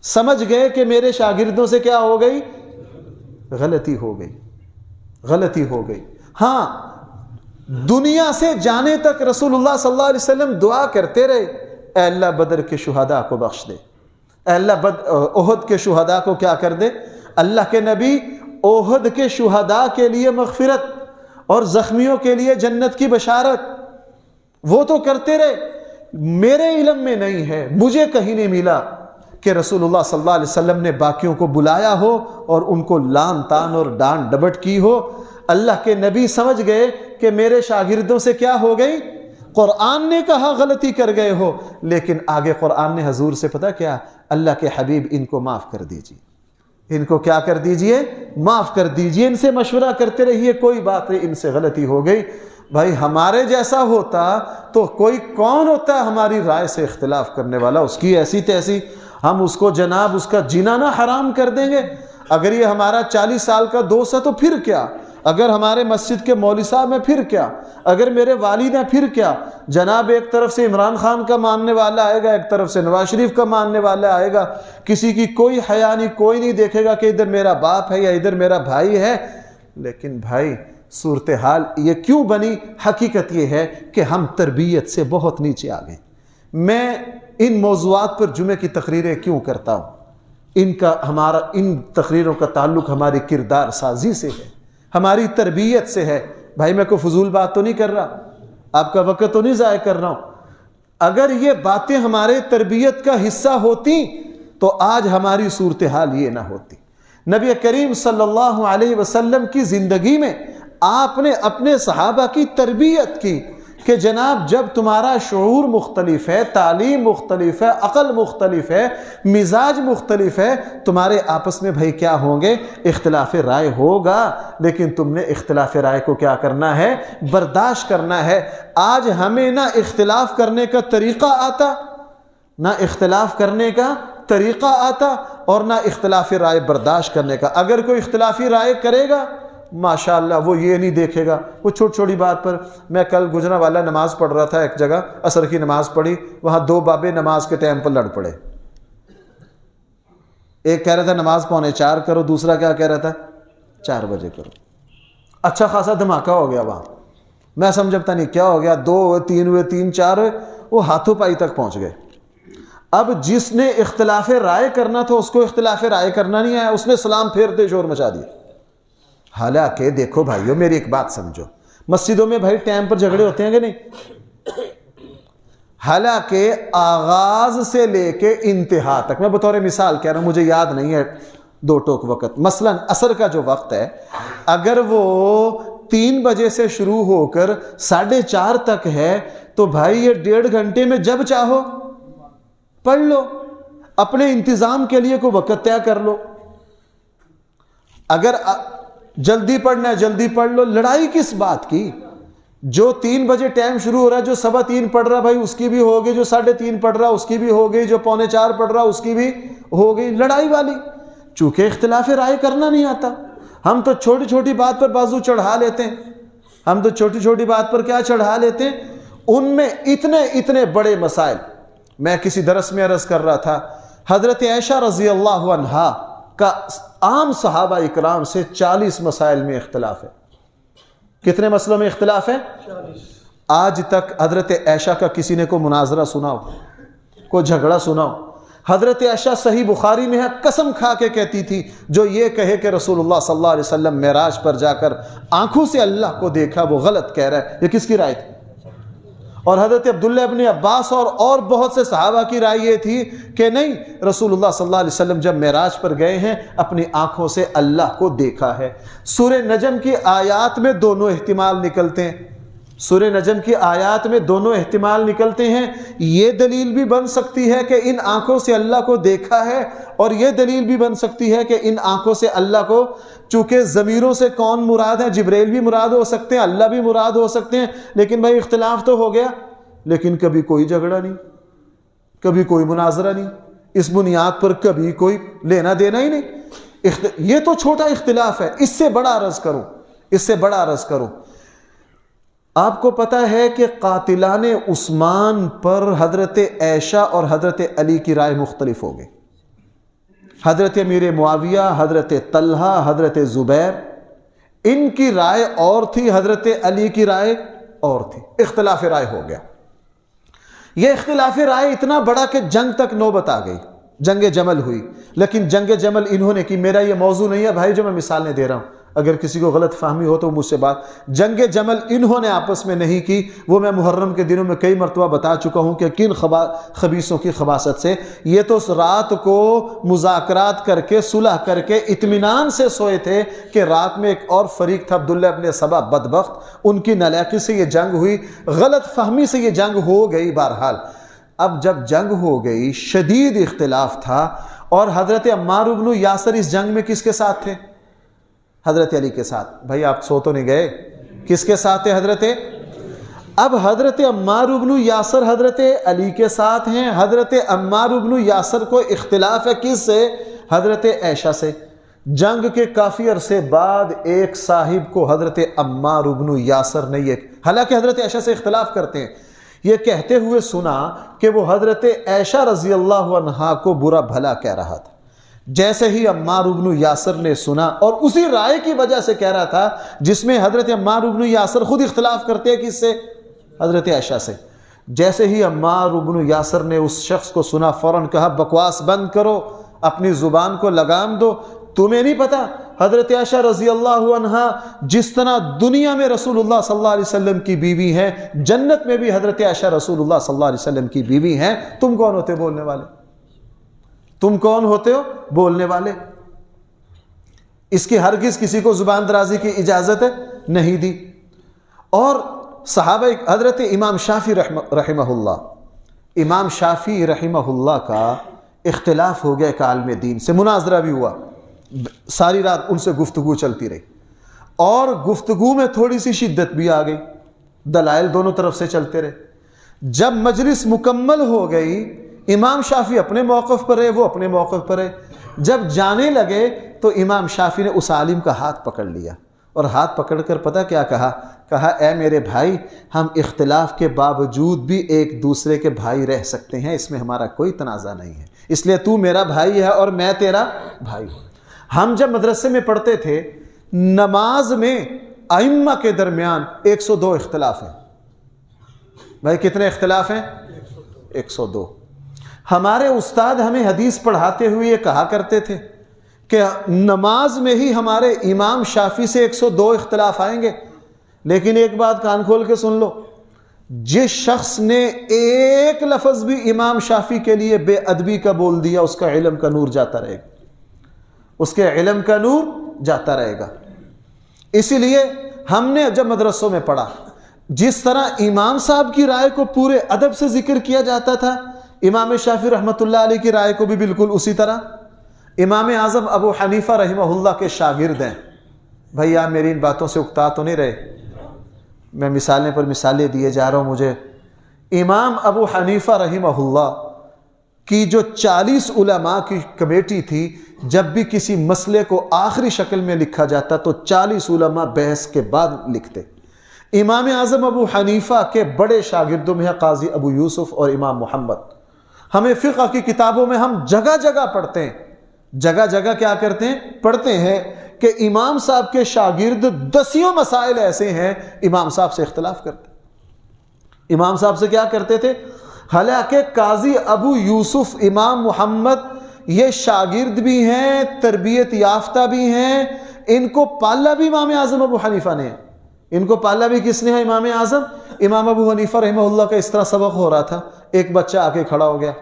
سمجھ گئے کہ میرے شاگردوں سے کیا ہو گئی, غلطی ہو گئی, غلطی ہو گئی. ہاں دنیا سے جانے تک رسول اللہ صلی اللہ علیہ وسلم دعا کرتے رہے, اے اللہ بدر کے شہداء کو بخش دے, اے اللہ احد کے شہداء کو کیا کر دے. اللہ کے نبی احد کے شہداء کے لیے مغفرت اور زخمیوں کے لیے جنت کی بشارت وہ تو کرتے رہے. میرے علم میں نہیں ہے, مجھے کہیں نہیں ملا کہ رسول اللہ صلی اللہ علیہ وسلم نے باقیوں کو بلایا ہو اور ان کو لان تان اور ڈانٹ ڈبٹ کی ہو. اللہ کے نبی سمجھ گئے کہ میرے شاگردوں سے کیا ہو گئی, قرآن نے کہا غلطی کر گئے ہو, لیکن آگے قرآن نے حضور سے پتہ کیا, اللہ کے حبیب ان کو معاف کر دیجیے, ان کو کیا کر دیجئے, معاف کر دیجئے. ان سے مشورہ کرتے رہیے, کوئی بات نہیں, ان سے غلطی ہو گئی. بھائی ہمارے جیسا ہوتا تو کوئی کون ہوتا ہے ہماری رائے سے اختلاف کرنے والا, اس کی ایسی تیسی ہم اس کو جناب اس کا جینا نہ حرام کر دیں گے. اگر یہ ہمارا 40 سال کا دوست ہے تو پھر کیا, اگر ہمارے مسجد کے مولوی صاحب ہیں پھر کیا، اگر میرے والد ہیں پھر کیا، جناب ایک طرف سے عمران خان کا ماننے والا آئے گا، ایک طرف سے نواز شریف کا ماننے والا آئے گا، کسی کی کوئی حیا نہیں، کوئی نہیں دیکھے گا کہ ادھر میرا باپ ہے یا ادھر میرا بھائی ہے۔ لیکن بھائی صورتحال یہ کیوں بنی؟ حقیقت یہ ہے کہ ہم تربیت سے بہت نیچے آ گئے۔ میں ان موضوعات پر جمعے کی تقریریں کیوں کرتا ہوں؟ ان تقریروں کا تعلق ہماری کردار سازی سے ہے، ہماری تربیت سے ہے۔ بھائی میں کوئی فضول بات تو نہیں کر رہا، آپ کا وقت تو نہیں ضائع کر رہا ہوں۔ اگر یہ باتیں ہمارے تربیت کا حصہ ہوتی تو آج ہماری صورتحال یہ نہ ہوتی۔ نبی کریم صلی اللہ علیہ وسلم کی زندگی میں آپ نے اپنے صحابہ کی تربیت کی کہ جناب جب تمہارا شعور مختلف ہے، تعلیم مختلف ہے، عقل مختلف ہے، مزاج مختلف ہے، تمہارے آپس میں بھائی کیا ہوں گے؟ اختلاف رائے ہوگا، لیکن تم نے اختلاف رائے کو کیا کرنا ہے؟ برداشت کرنا ہے۔ آج ہمیں نہ اختلاف کرنے کا طریقہ آتا، نہ اختلاف کرنے کا طریقہ آتا، اور نہ اختلاف رائے برداشت کرنے کا۔ اگر کوئی اختلافی رائے کرے گا ماشاءاللہ وہ یہ نہیں دیکھے گا، وہ چھوٹی چھوٹی بات پر۔ میں کل گجرانوالہ نماز پڑھ رہا تھا، ایک جگہ عصر کی نماز پڑھی، وہاں دو بابے نماز کے ٹائم پر لڑ پڑے۔ ایک کہہ رہا تھا نماز 3:45 کرو، دوسرا کیا کہہ رہا تھا 4 بجے کرو۔ اچھا خاصا دھماکہ ہو گیا وہاں، میں سمجھتا نہیں کیا ہو گیا، 2 ہوئے، 3 ہوئے، 3 4 ہوئے، وہ ہاتھوں پائی تک پہنچ گئے۔ اب جس نے اختلاف رائے کرنا تھا اس کو اختلاف رائے کرنا نہیں آیا، اس نے سلام پھیرتے شور مچا دیا۔ حالانکہ دیکھو بھائیو میری ایک بات سمجھو، مسجدوں میں بھائی ٹائم پر جھگڑے ہوتے ہیں کہ نہیں؟ حالانکہ آغاز سے لے کے انتہا تک، میں بطور مثال کہہ رہا ہوں، مجھے یاد نہیں ہے 2 ٹوک وقت، مثلا عصر کا جو وقت ہے اگر وہ 3 بجے سے شروع ہو کر 4:30 تک ہے تو بھائی یہ 1.5 گھنٹے میں جب چاہو پڑھ لو، اپنے انتظام کے لیے کوئی وقت طے کر لو۔ اگر جلدی پڑھنا ہے جلدی پڑھ لو، لڑائی کس بات کی؟ جو 3 بجے ٹائم شروع ہو رہا ہے، جو 3:15 پڑھ رہا بھائی اس کی بھی ہو گئی، جو 3:30 پڑھ رہا اس کی بھی ہو گئی، جو 3:45 پڑھ رہا اس کی بھی ہو گئی، لڑائی والی۔ چونکہ اختلاف رائے کرنا نہیں آتا، ہم تو چھوٹی چھوٹی بات پر بازو چڑھا لیتے ہیں، ہم تو چھوٹی چھوٹی بات پر کیا چڑھا لیتے ہیں؟ ان میں اتنے بڑے مسائل۔ میں کسی درس میں عرض کر رہا تھا، حضرت عائشہ رضی اللہ عنہا کا عام صحابہ اکرام سے 40 مسائل میں اختلاف ہے۔ کتنے مسئلوں میں اختلاف ہے؟ 40۔ آج تک حضرت عائشہ کا کسی نے کوئی مناظرہ سنا ہو، کوئی جھگڑا سنا ہو؟ حضرت عائشہ صحیح بخاری میں ہے، قسم کھا کے کہتی تھی جو یہ کہے کہ رسول اللہ صلی اللہ علیہ وسلم معراج پر جا کر آنکھوں سے اللہ کو دیکھا وہ غلط کہہ رہا ہے۔ یہ کس کی رائے تھی؟ اور حضرت عبداللہ ابن عباس اور بہت سے صحابہ کی رائے یہ تھی کہ نہیں، رسول اللہ صلی اللہ علیہ وسلم جب معراج پر گئے ہیں اپنی آنکھوں سے اللہ کو دیکھا ہے۔ سورہ نجم کی آیات میں دونوں احتمال نکلتے ہیں، سورہ نجم کی آیات میں دونوں احتمال نکلتے ہیں۔ یہ دلیل بھی بن سکتی ہے کہ ان آنکھوں سے اللہ کو دیکھا ہے، اور یہ دلیل بھی بن سکتی ہے کہ ان آنکھوں سے اللہ کو، چونکہ ضمیروں سے کون مراد ہے؟ جبریل بھی مراد ہو سکتے ہیں، اللہ بھی مراد ہو سکتے ہیں، لیکن بھائی اختلاف تو ہو گیا، لیکن کبھی کوئی جھگڑا نہیں، کبھی کوئی مناظرہ نہیں، اس بنیاد پر کبھی کوئی لینا دینا ہی نہیں۔ یہ تو چھوٹا اختلاف ہے، اس سے بڑا عرض کروں۔ آپ کو پتا ہے کہ قاتلان عثمان پر حضرت عائشہ اور حضرت علی کی رائے مختلف ہو گئی۔ حضرت امیر معاویہ، حضرت طلحہ، حضرت زبیر، ان کی رائے اور تھی، حضرت علی کی رائے اور تھی، اختلاف رائے ہو گیا۔ یہ اختلاف رائے اتنا بڑا کہ جنگ تک نوبت آ گئی، جنگ جمل ہوئی۔ لیکن جنگ جمل انہوں نے کی، میرا یہ موضوع نہیں ہے بھائی جو میں مثالیں دے رہا ہوں، اگر کسی کو غلط فہمی ہو تو مجھ سے بات۔ جنگ جمل انہوں نے آپس میں نہیں کی، وہ میں محرم کے دنوں میں کئی مرتبہ بتا چکا ہوں کہ کن خبیثوں کی خباثت سے۔ یہ تو رات کو مذاکرات کر کے صلح کر کے اطمینان سے سوئے تھے کہ رات میں ایک اور فریق تھا عبداللہ ابن سبا بدبخت، ان کی نالاقی سے یہ جنگ ہوئی، غلط فہمی سے یہ جنگ ہو گئی۔ بہرحال اب جب جنگ ہو گئی، شدید اختلاف تھا، اور حضرت عمار بن یاسر اس جنگ میں کس کے ساتھ تھے؟ حضرت علی کے ساتھ۔ بھائی آپ سو تو نہیں گئے؟ کس کے ساتھ تھے؟ اب حضرت عمار بن یاسر حضرت علی کے ساتھ ہیں۔ حضرت عمار بن یاسر کو اختلاف ہے کس سے؟ حضرت عائشہ سے۔ جنگ کے کافی عرصے بعد ایک صاحب کو حضرت عمار بن یاسر نے حالانکہ حضرت عائشہ سے اختلاف کرتے ہیں، یہ کہتے ہوئے سنا کہ وہ حضرت عائشہ رضی اللہ عنہا کو برا بھلا کہہ رہا تھا۔ جیسے ہی عمار بن یاسر نے سنا، اور اسی رائے کی وجہ سے کہہ رہا تھا جس میں حضرت عمار بن یاسر خود اختلاف کرتے ہیں، کس سے؟ حضرت عائشہ سے۔ جیسے ہی عمار بن یاسر نے اس شخص کو سنا، فوراً کہا بکواس بند کرو، اپنی زبان کو لگام دو، تمہیں نہیں پتا حضرت عائشہ رضی اللہ عنہا جس طرح دنیا میں رسول اللہ صلی اللہ علیہ وسلم کی بیوی ہیں، جنت میں بھی حضرت عائشہ رسول اللہ صلی اللہ علیہ وسلم کی بیوی ہیں، تم کون ہوتے بولنے والے؟ تم کون ہوتے ہو بولنے والے؟ اس کی ہرگز کسی کو زبان درازی کی اجازت نہیں دی۔ اور صحابہ حضرت امام شافعی رحمہ اللہ، امام شافعی رحمہ اللہ کا اختلاف ہو گیا ایک عالم دین سے، مناظرہ بھی ہوا، ساری رات ان سے گفتگو چلتی رہی، اور گفتگو میں تھوڑی سی شدت بھی آ گئی، دلائل دونوں طرف سے چلتے رہے۔ جب مجلس مکمل ہو گئی، امام شافعی اپنے موقف پر ہے، وہ اپنے موقف پر ہے۔ جب جانے لگے تو امام شافعی نے اس عالم کا ہاتھ پکڑ لیا، اور ہاتھ پکڑ کر پتہ کیا کہا؟ کہا اے میرے بھائی، ہم اختلاف کے باوجود بھی ایک دوسرے کے بھائی رہ سکتے ہیں، اس میں ہمارا کوئی تنازع نہیں ہے، اس لیے تو میرا بھائی ہے اور میں تیرا بھائی ہوں۔ ہم جب مدرسے میں پڑھتے تھے، نماز میں ائمہ کے درمیان 102 اختلاف ہیں۔ بھائی کتنے اختلاف ہیں؟ 102۔ ہمارے استاد ہمیں حدیث پڑھاتے ہوئے یہ کہا کرتے تھے کہ نماز میں ہی ہمارے امام شافعی سے 102 اختلاف آئیں گے، لیکن ایک بات کان کھول کے سن لو، جس شخص نے ایک لفظ بھی امام شافعی کے لیے بے ادبی کا بول دیا، اس کا علم کا نور جاتا رہے گا، اس کے علم کا نور جاتا رہے گا۔ اسی لیے ہم نے جب مدرسوں میں پڑھا، جس طرح امام صاحب کی رائے کو پورے ادب سے ذکر کیا جاتا تھا، امام شافعی رحمۃ اللہ علیہ کی رائے کو بھی بالکل اسی طرح۔ امام اعظم ابو حنیفہ رحمہ اللہ کے شاگرد ہیں۔ بھائی آپ میری ان باتوں سے اکتا تو نہیں رہے، میں مثالیں پر مثالیں دیے جا رہا ہوں۔ مجھے امام ابو حنیفہ رحمہ اللہ کی جو 40 علماء کی کمیٹی تھی، جب بھی کسی مسئلے کو آخری شکل میں لکھا جاتا تو 40 علماء بحث کے بعد لکھتے۔ امام اعظم ابو حنیفہ کے بڑے شاگردوں میں ہے قاضی ابو یوسف اور امام محمد۔ ہمیں فقہ کی کتابوں میں ہم جگہ جگہ پڑھتے ہیں، جگہ جگہ کیا کرتے ہیں؟ پڑھتے ہیں کہ امام صاحب کے شاگرد 10 مسائل ایسے ہیں امام صاحب سے اختلاف کرتے۔ امام صاحب سے کیا کرتے تھے؟ حالانکہ قاضی ابو یوسف، امام محمد یہ شاگرد بھی ہیں، تربیت یافتہ بھی ہیں، ان کو پالا بھی امام اعظم ابو حنیفہ نے ہے۔ ان کو پالا بھی کس نے ہے؟ امام اعظم۔ امام ابو حنیفہ رحمہ اللہ کا اس طرح سبق ہو رہا تھا، ایک بچہ آ کے کھڑا ہو گیا،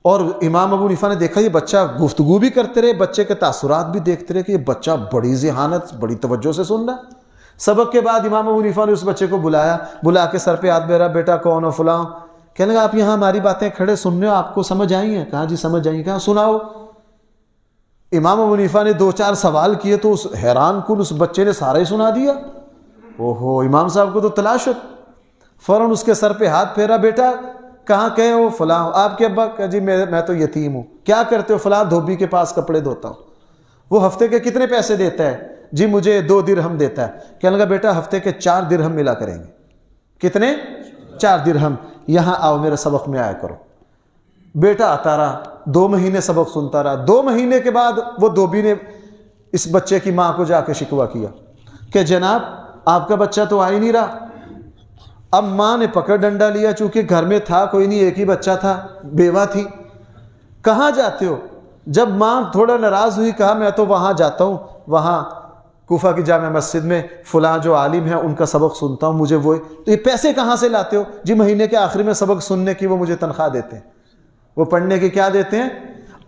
اور امام ابو حنیفہ نے دیکھا یہ بچہ گفتگو بھی کرتے رہے، بچے کے تاثرات بھی دیکھتے رہے کہ یہ بچہ بڑی ذہانت، بڑی توجہ سے سن رہا۔ سبق کے بعد امام ابو حنیفہ نے اس بچے کو بلا کے سر پہ ہاتھ پھیرا، بیٹا کون ہو؟ فلاں۔ کہنے لگا آپ یہاں ہماری باتیں کھڑے سن رہے ہو، آپ کو سمجھ آئی ہیں؟ کہا جی سمجھ آئی ہیں۔ کہا سناؤ۔ امام ابو حنیفہ نے 2-4 سوال کیے تو اس حیران کن اس بچے نے سارا ہی سنا دیا۔ اوہو، امام صاحب کو تو تلاش ہے، فوراً اس کے سر پہ ہاتھ پھیرا، بیٹا کہاں کہے ہو؟ فلاں۔ آپ کے ابا؟ کہا جی میں تو یتیم ہوں۔ کیا کرتے ہو؟ فلاں دھوبی کے پاس کپڑے دھوتا ہوں۔ وہ ہفتے کے کتنے پیسے دیتا ہے؟ جی مجھے 2 درہم دیتا ہے۔ کہنے لگا بیٹا ہفتے کے 4 درہم ملا کریں گے۔ کتنے؟ 4 درہم۔ یہاں آؤ میرے سبق میں آیا کرو۔ بیٹا آتا رہا، 2 مہینے سبق سنتا رہا۔ 2 مہینے کے بعد وہ دھوبی نے اس بچے کی ماں کو جا کے شکوہ کیا کہ جناب آپ کا بچہ تو آ ہی نہیں رہا۔ اب ماں نے پکڑ ڈنڈا لیا، چونکہ گھر میں تھا کوئی نہیں، ایک ہی بچہ تھا، بیوہ تھی۔ کہاں جاتے ہو؟ جب ماں تھوڑا ناراض ہوئی، کہا میں تو وہاں جاتا ہوں، وہاں کوفہ کی جامع مسجد میں فلاں جو عالم ہے ان کا سبق سنتا ہوں، مجھے وہ تو یہ پیسے کہاں سے لاتے ہو؟ جی مہینے کے آخر میں سبق سننے کی وہ مجھے تنخواہ دیتے ہیں، وہ پڑھنے کی کیا دیتے ہیں؟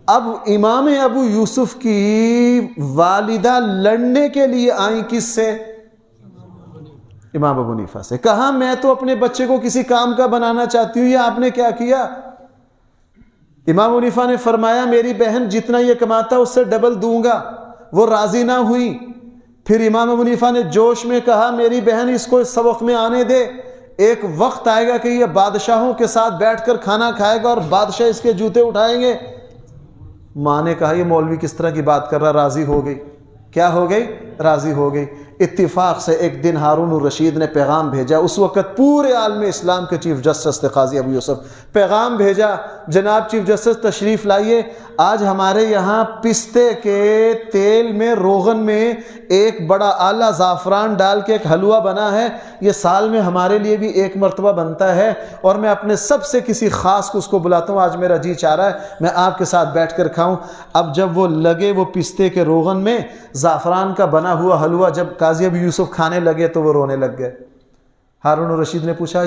اب امام ابو یوسف کی والدہ لڑنے کے لیے آئیں کس سے؟ امام ابو حنیفہ سے۔ کہا میں تو اپنے بچے کو کسی کام کا بنانا چاہتی ہوں، یہ آپ نے کیا کیا؟ امام ابو حنیفہ نے فرمایا میری بہن جتنا یہ کماتا اس سے ڈبل دوں گا۔ وہ راضی نہ ہوئی۔ پھر امام ابو حنیفہ نے جوش میں کہا میری بہن اس کو اس سبق میں آنے دے، ایک وقت آئے گا کہ یہ بادشاہوں کے ساتھ بیٹھ کر کھانا کھائے گا اور بادشاہ اس کے جوتے اٹھائیں گے۔ ماں نے کہا یہ مولوی کس طرح کی بات کر رہا، راضی ہو گئی. کیا ہو گئی؟ راضی ہو گئی. اتفاق سے ایک دن ہارون الرشید نے پیغام بھیجا. اس وقت پورے عالم اسلام کے چیف جسٹس تھے قاضی ابو یوسف. پیغام بھیجا، جناب چیف جسٹس تشریف لائیے، آج ہمارے یہاں پستے کے تیل میں روغن میں ایک بڑا اعلیٰ زعفران ڈال کے ایک حلوہ بنا ہے، یہ سال میں ہمارے لیے بھی ایک مرتبہ بنتا ہے، اور میں اپنے سب سے کسی خاص کو اس کو بلاتا ہوں، آج میرا جی چاہ رہا ہے میں آپ کے ساتھ بیٹھ کر کھاؤں. اب جب وہ لگے وہ پستے کے روغن میں زعفران کا بنا ہوا حلوہ جب قاضی ابو یوسف کھانے لگے تو وہ رونے لگ گئے. ہارون الرشید نے پوچھا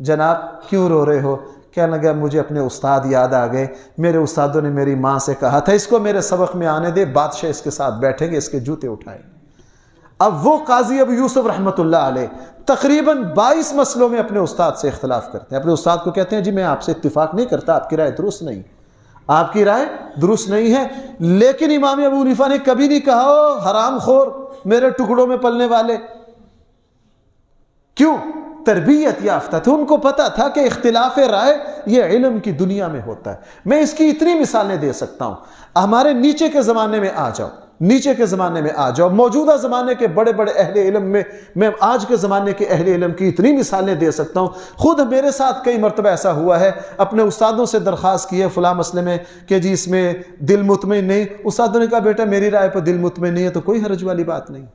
جناب کیوں رو رہے ہو؟ کہنے لگا مجھے اپنے استاد یاد آ گئے، میرے استادوں نے میری ماں سے کہا تھا اس کو میرے سبق میں آنے دے، بادشاہ اس کے ساتھ بیٹھیں گے، اس کے جوتے اٹھائیں. اب وہ قاضی ابو یوسف رحمۃ اللہ علیہ تقریباً 22 مسئلوں میں اپنے استاد سے اختلاف کرتے ہیں. اپنے استاد کو کہتے ہیں جی میں آپ سے اتفاق نہیں کرتا، آپ کی رائے درست نہیں، آپ کی رائے درست نہیں ہے. لیکن امام ابو حنیفہ نے کبھی نہیں کہا او حرام خور میرے ٹکڑوں میں پلنے والے. کیوں؟ تربیت یافتہ تھے، ان کو پتا تھا کہ اختلاف رائے یہ علم کی دنیا میں ہوتا ہے. میں اس کی اتنی مثالیں دے سکتا ہوں. ہمارے نیچے کے زمانے میں آ جاؤ، نیچے کے زمانے میں آ جاؤ، موجودہ زمانے کے بڑے بڑے اہل علم میں آج کے زمانے کے اہل علم کی اتنی مثالیں دے سکتا ہوں. خود میرے ساتھ کئی مرتبہ ایسا ہوا ہے، اپنے استادوں سے درخواست کی ہے فلاں مسئلے میں کہ جی اس میں دل مطمئن نہیں، استادوں نے کہا بیٹا میری رائے پر دل مطمئن نہیں ہے تو کوئی حرج والی بات نہیں.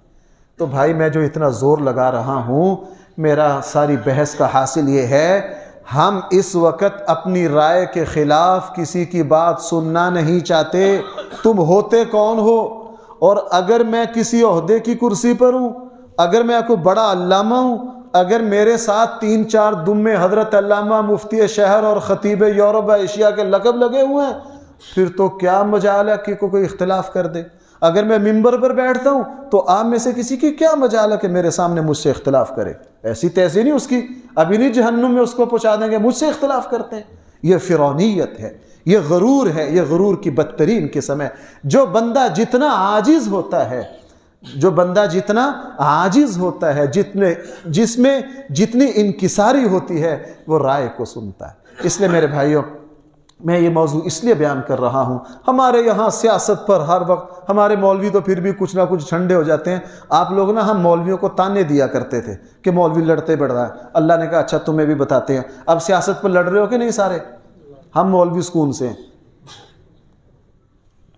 تو بھائی میں جو اتنا زور لگا رہا ہوں، میرا ساری بحث کا حاصل یہ ہے ہم اس وقت اپنی رائے کے خلاف کسی کی بات سننا نہیں چاہتے. تم ہوتے کون ہو؟ اور اگر میں کسی عہدے کی کرسی پر ہوں، اگر میں کوئی بڑا علامہ ہوں، اگر میرے ساتھ 3-4 دمے حضرت علامہ مفتی شہر اور خطیب یورپ ایشیا کے لقب لگے ہوئے ہیں، پھر تو کیا مجال ہے کہ کوئی اختلاف کر دے. اگر میں ممبر پر بیٹھتا ہوں تو آپ میں سے کسی کی کیا مجال ہے کہ میرے سامنے مجھ سے اختلاف کرے؟ ایسی تیسی نہیں اس کی، ابھی نہیں جہنم میں اس کو پہنچا دیں گے، مجھ سے اختلاف کرتے ہیں. یہ فرعونیت ہے، یہ غرور ہے، یہ غرور کی بدترین قسم ہے. جو بندہ جتنا عاجز ہوتا ہے، جو بندہ جتنا عاجز ہوتا ہے، جس میں جتنی انکساری ہوتی ہے، وہ رائے کو سنتا ہے. اس لیے میرے بھائیوں میں یہ موضوع اس لیے بیان کر رہا ہوں، ہمارے یہاں سیاست پر ہر وقت ہمارے مولوی تو پھر بھی کچھ نہ کچھ ٹھنڈے ہو جاتے ہیں. آپ لوگ نا ہم مولویوں کو تانے دیا کرتے تھے کہ مولوی لڑتے بڑھ رہا ہے. اللہ نے کہا اچھا تمہیں بھی بتاتے ہیں. اب سیاست پر لڑ رہے ہو کہ نہیں سارے؟ ہم مولوی سکون سے ہیں.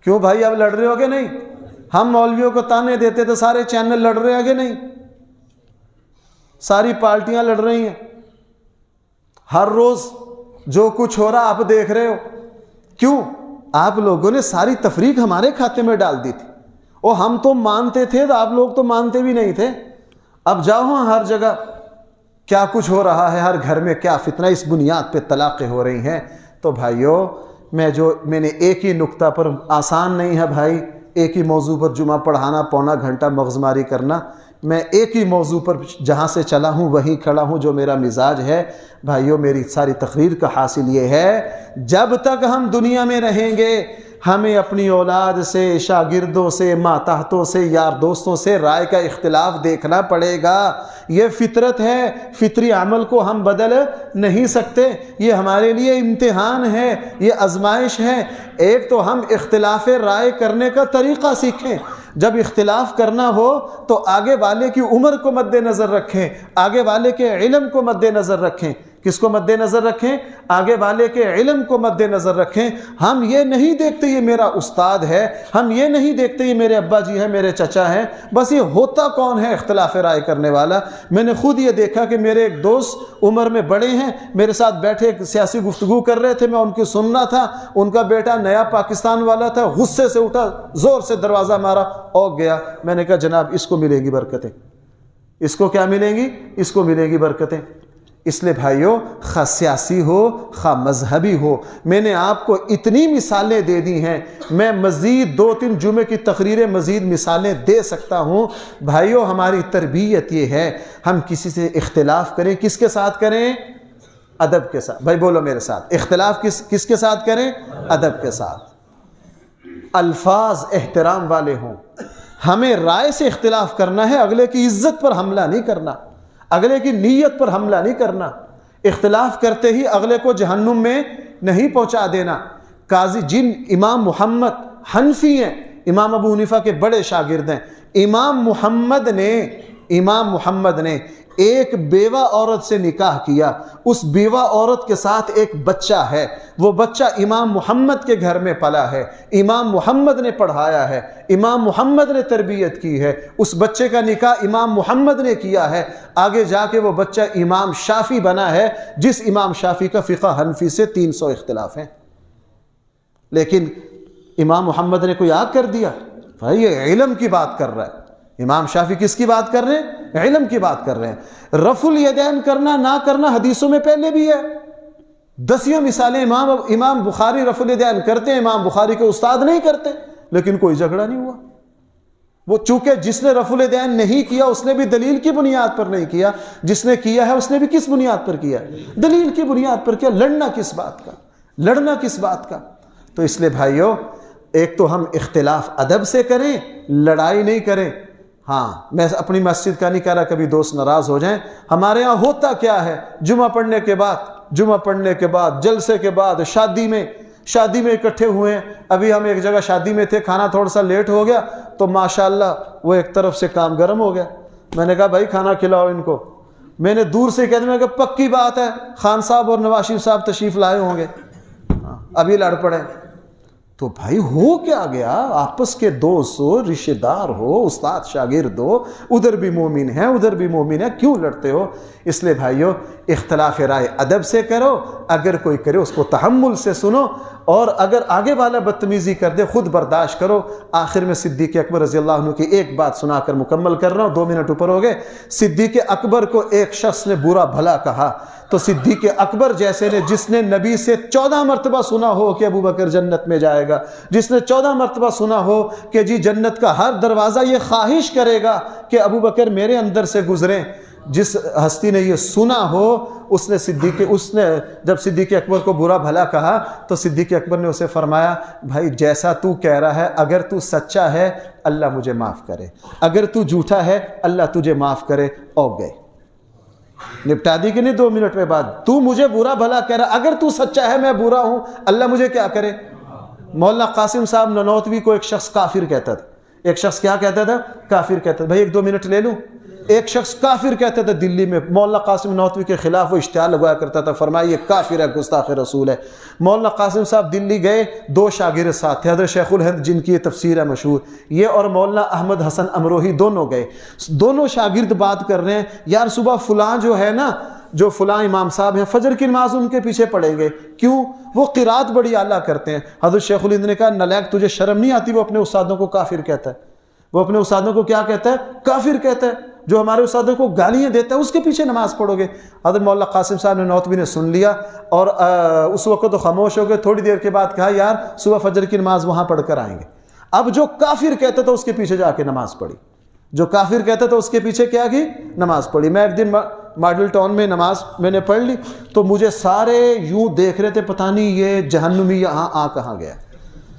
کیوں بھائی اب لڑ رہے ہو کہ نہیں؟ ہم مولویوں کو تانے دیتے تو سارے چینل لڑ رہے ہیں کہ نہیں؟ ساری پارٹیاں لڑ رہی ہیں. ہر روز جو کچھ ہو رہا آپ دیکھ رہے ہو. کیوں؟ آپ لوگوں نے ساری تفریق ہمارے کھاتے میں ڈال دی تھی، اور ہم تو مانتے تھے تو آپ لوگ تو مانتے بھی نہیں تھے. اب جاؤ ہاں ہر جگہ کیا کچھ ہو رہا ہے، ہر گھر میں کیا فتنہ، اس بنیاد پہ طلاقیں ہو رہی ہیں. تو بھائیو میں نے ایک ہی نقطہ پر، آسان نہیں ہے بھائی ایک ہی موضوع پر جمعہ پڑھانا، پونا گھنٹہ مغزماری کرنا. میں ایک ہی موضوع پر جہاں سے چلا ہوں وہیں کھڑا ہوں، جو میرا مزاج ہے. بھائیو میری ساری تقریر کا حاصل یہ ہے جب تک ہم دنیا میں رہیں گے ہمیں اپنی اولاد سے، شاگردوں سے، ماتحتوں سے، یار دوستوں سے رائے کا اختلاف دیکھنا پڑے گا. یہ فطرت ہے، فطری عمل کو ہم بدل نہیں سکتے. یہ ہمارے لیے امتحان ہے، یہ آزمائش ہے. ایک تو ہم اختلاف رائے کرنے کا طریقہ سیکھیں. جب اختلاف کرنا ہو تو آگے والے کی عمر کو مد نظر رکھیں، آگے والے کے علم کو مد نظر رکھیں. کس کو مد نظر رکھیں؟ آگے والے کے علم کو مد نظر رکھیں. ہم یہ نہیں دیکھتے یہ میرا استاد ہے، ہم یہ نہیں دیکھتے یہ میرے ابا جی ہیں، میرے چچا ہیں. بس یہ ہوتا کون ہے اختلاف رائے کرنے والا؟ میں نے خود یہ دیکھا کہ میرے ایک دوست عمر میں بڑے ہیں، میرے ساتھ بیٹھے سیاسی گفتگو کر رہے تھے، میں ان کی سننا تھا. ان کا بیٹا نیا پاکستان والا تھا، غصے سے اٹھا، زور سے دروازہ مارا، اوگ گیا. میں نے کہا جناب اس کو ملیں گی برکتیں. اس کو کیا ملیں گی؟ اس کو ملیں گی برکتیں. اس لیے بھائیو خواہ سیاسی ہو خواہ مذہبی ہو، میں نے آپ کو اتنی مثالیں دے دی ہیں. میں مزید 2-3 جمعے کی تقریریں مزید مثالیں دے سکتا ہوں. بھائیو ہماری تربیت یہ ہے ہم کسی سے اختلاف کریں، کس کے ساتھ کریں؟ ادب کے ساتھ. بھائی بولو میرے ساتھ، اختلاف کس کے ساتھ کریں؟ ادب کے ساتھ. الفاظ احترام والے ہوں. ہمیں رائے سے اختلاف کرنا ہے، اگلے کی عزت پر حملہ نہیں کرنا، اگلے کی نیت پر حملہ نہیں کرنا. اختلاف کرتے ہی اگلے کو جہنم میں نہیں پہنچا دینا. قاضی جن امام محمد حنفی ہیں، امام ابو حنیفہ کے بڑے شاگرد ہیں، امام محمد نے ایک بیوہ عورت سے نکاح کیا، اس بیوہ عورت کے ساتھ ایک بچہ ہے، وہ بچہ امام محمد کے گھر میں پلا ہے، امام محمد نے پڑھایا ہے، امام محمد نے تربیت کی ہے، اس بچے کا نکاح امام محمد نے کیا ہے، آگے جا کے وہ بچہ امام شافعی بنا ہے، جس امام شافعی کا فقہ حنفی سے 300 اختلاف ہیں، لیکن امام محمد نے کوئی آگ کر دیا؟ بھائی یہ علم کی بات کر رہا ہے۔ امام شافعی کس کی بات کر رہے ہیں؟ علم کی بات کر رہے ہیں۔ رفع الیدین کرنا نہ کرنا حدیثوں میں پہلے بھی ہے، 10 مثالیں امام بخاری رفع الیدین کرتے ہیں، امام بخاری کے استاد نہیں کرتے، لیکن کوئی جھگڑا نہیں ہوا۔ وہ چونکہ جس نے رفع الیدین نہیں کیا اس نے بھی دلیل کی بنیاد پر نہیں کیا، جس نے کیا ہے اس نے بھی کس بنیاد پر کیا؟ دلیل کی بنیاد پر کیا۔ لڑنا کس بات کا؟ لڑنا کس بات کا؟ تو اس لیے بھائیو، ایک تو ہم اختلاف ادب سے کریں، لڑائی نہیں کریں۔ ہاں میں اپنی مسجد کا نہیں کہہ رہا، کبھی دوست ناراض ہو جائیں، ہمارے ہاں ہوتا کیا ہے، جمعہ پڑھنے کے بعد جلسے کے بعد شادی میں اکٹھے ہوئے ہیں۔ ابھی ہم ایک جگہ شادی میں تھے، کھانا تھوڑا سا لیٹ ہو گیا تو ماشاءاللہ وہ ایک طرف سے کام گرم ہو گیا۔ میں نے کہا بھائی کھانا کھلاؤ ان کو۔ میں نے دور سے کہہ دیا کہ پکی بات ہے خان صاحب اور نواز شریف صاحب تشریف لائے ہوں گے، ابھی لڑ پڑے۔ تو بھائی ہو کیا گیا؟ آپس کے دوست ہو، رشتہ دار ہو، استاد شاگرد ہو، ادھر بھی مومن ہیں ادھر بھی مومن ہیں، کیوں لڑتے ہو؟ اس لیے بھائیو اختلاف رائے ادب سے کرو، اگر کوئی کرے اس کو تحمل سے سنو، اور اگر آگے والا بدتمیزی کر دے خود برداشت کرو۔ آخر میں صدیق اکبر رضی اللہ عنہ کی ایک بات سنا کر مکمل کر رہا ہوں، 2 منٹ اوپر ہو گئے۔ صدیق اکبر کو ایک شخص نے برا بھلا کہا، تو صدیق اکبر جیسے نے، جس نے نبی سے 14 مرتبہ سنا ہو کہ ابو بکر جنت میں جائے گا، جس نے 14 مرتبہ سنا ہو کہ جی جنت کا ہر دروازہ یہ خواہش کرے گا کہ ابو بکر میرے اندر سے گزریں، جس ہستی نے یہ سنا ہو، اس نے جب صدیق اکبر کو برا بھلا کہا تو صدیق اکبر نے اسے فرمایا بھائی جیسا تو کہہ رہا ہے، اگر تو سچا ہے اللہ مجھے معاف کرے، اگر تو جھوٹا ہے اللہ تجھے معاف کرے۔ اور گئے، نپٹا دی کہ نہیں 2 منٹ میں بعد؟ تو مجھے برا بھلا کہہ رہا، اگر تو سچا ہے میں برا ہوں، اللہ مجھے کیا کرے؟ مولانا قاسم صاحب ننوتوی کو ایک شخص کافر کہتا تھا۔ ایک شخص کیا کہتا تھا؟ کافر کہتا تھا۔ بھائی 1-2 منٹ لے لوں۔ ایک شخص کافر کہتا تھا دلی میں، مولانا قاسم ننوتوی کے خلاف وہ اشتہار لگوایا کرتا تھا، فرمایا یہ کافر ہے، گستاخ رسول ہے۔ مولانا قاسم صاحب دلی گئے، 2 شاگرد ساتھ تھے، حضرت شیخ الہند جن کی یہ تفسیر ہے مشہور، یہ اور مولانا احمد حسن امروہی دونوں گئے۔ دونوں شاگرد بات کر رہے ہیں، یار صبح فلاں جو ہے نا، جو فلاں امام صاحب ہیں، فجر کی نماز ان کے پیچھے پڑھیں گے، کیوں؟ وہ قرات بڑی اعلیٰ کرتے ہیں۔ حضرت شیخ الہند نے کہا نالیک تجھے شرم نہیں آتی؟ وہ اپنے استادوں کو کافر کہتا ہے، وہ اپنے استادوں کو کیا کہتا ہے؟ کافر کہتا ہے۔ جو ہمارے استادوں کو گالیاں دیتا ہے اس کے پیچھے نماز پڑھو گے۔ حضرت مولانا قاسم صاحب ننوتوی نے سن لیا اور اس وقت تو خاموش ہو گئے، تھوڑی دیر کے بعد کہا یار صبح فجر کی نماز وہاں پڑھ کر آئیں گے۔ اب جو کافر کہتا تھا اس کے پیچھے جا کے نماز پڑھی، جو کافر کہتا تھا اس کے پیچھے کیا کی؟ نماز پڑھی۔ میں ایک دن ماڈل ٹاؤن میں نماز میں نے پڑھ لی تو مجھے سارے یوں دیکھ رہے تھے، پتہ نہیں یہ جہنمی یہاں آ کہاں گیا۔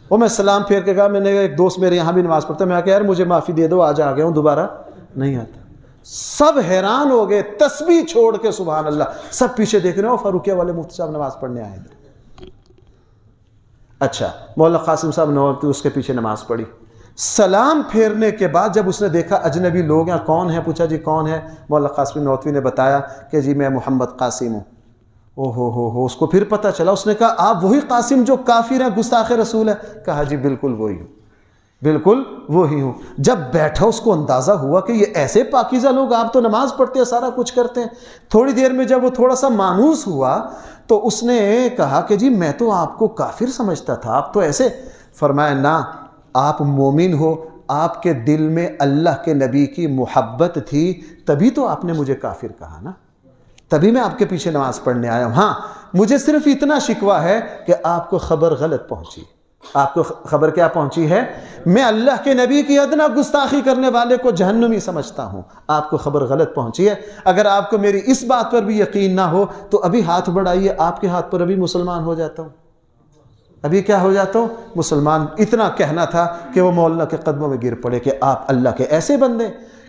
وہ میں سلام پھیر کے کہا، میں نے ایک دوست میرے یہاں بھی نماز پڑھتا ہے، میں کہا یار مجھے معافی دے دو، آج آ گیا ہوں، دوبارہ نہیں آتا۔ سب حیران ہو گئے، تسبیح چھوڑ کے سبحان اللہ، سب پیچھے دیکھ رہے ہو، فاروقیہ والے مفتی صاحب نماز پڑھنے آئے تھے۔ اچھا، مولانا قاسم صاحب ننوتوی اس کے پیچھے نماز پڑھی۔ سلام پھیرنے کے بعد جب اس نے دیکھا اجنبی لوگ ہیں، کون ہے؟ پوچھا جی کون ہے؟ مولانا قاسم ننوتوی نے بتایا کہ جی میں محمد قاسم ہوں۔ ہو اس کو پھر پتہ چلا، اس نے کہا آپ وہی قاسم جو کافر ہیں، گستاخ رسول ہے؟ کہا جی بالکل وہی ہوں، بالکل وہی ہوں۔ جب بیٹھا اس کو اندازہ ہوا کہ یہ ایسے پاکیزہ لوگ، آپ تو نماز پڑھتے ہیں، سارا کچھ کرتے ہیں۔ تھوڑی دیر میں جب وہ تھوڑا سا مانوس ہوا تو اس نے کہا کہ جی میں تو آپ کو کافر سمجھتا تھا، آپ تو ایسے۔ فرمایا نہ، آپ مومن ہو، آپ کے دل میں اللہ کے نبی کی محبت تھی، تبھی تو آپ نے مجھے کافر کہا نا، تبھی میں آپ کے پیچھے نماز پڑھنے آیا ہوں۔ ہاں مجھے صرف اتنا شکوہ ہے کہ آپ کو خبر غلط پہنچی۔ آپ کو خبر کیا پہنچی ہے؟ میں اللہ کے نبی کی ادنا گستاخی کرنے والے کو جہنمی سمجھتا ہوں، آپ کو خبر غلط پہنچی ہے۔ اگر آپ کو میری اس بات پر بھی یقین نہ ہو تو ابھی ہاتھ بڑھائیے، آپ کے ہاتھ پر ابھی مسلمان ہو جاتا ہوں، ابھی کیا ہو جاتا ہوں؟ مسلمان۔ اتنا کہنا تھا کہ وہ مولانا کے قدموں میں گر پڑے کہ آپ اللہ کے ایسے بندے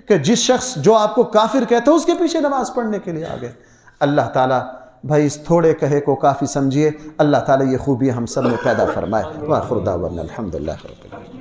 کہ جس شخص جو آپ کو کافر کہتا ہے اس کے پیچھے نماز پڑھنے کے لیے آ گئے۔ اللہ تعالیٰ بھائی اس تھوڑے کہے کو کافی سمجھیے. اللہ تعالیٰ یہ خوبی ہم سب میں پیدا فرمائے. وآخر دعوانا الحمدللہ رب العالمین.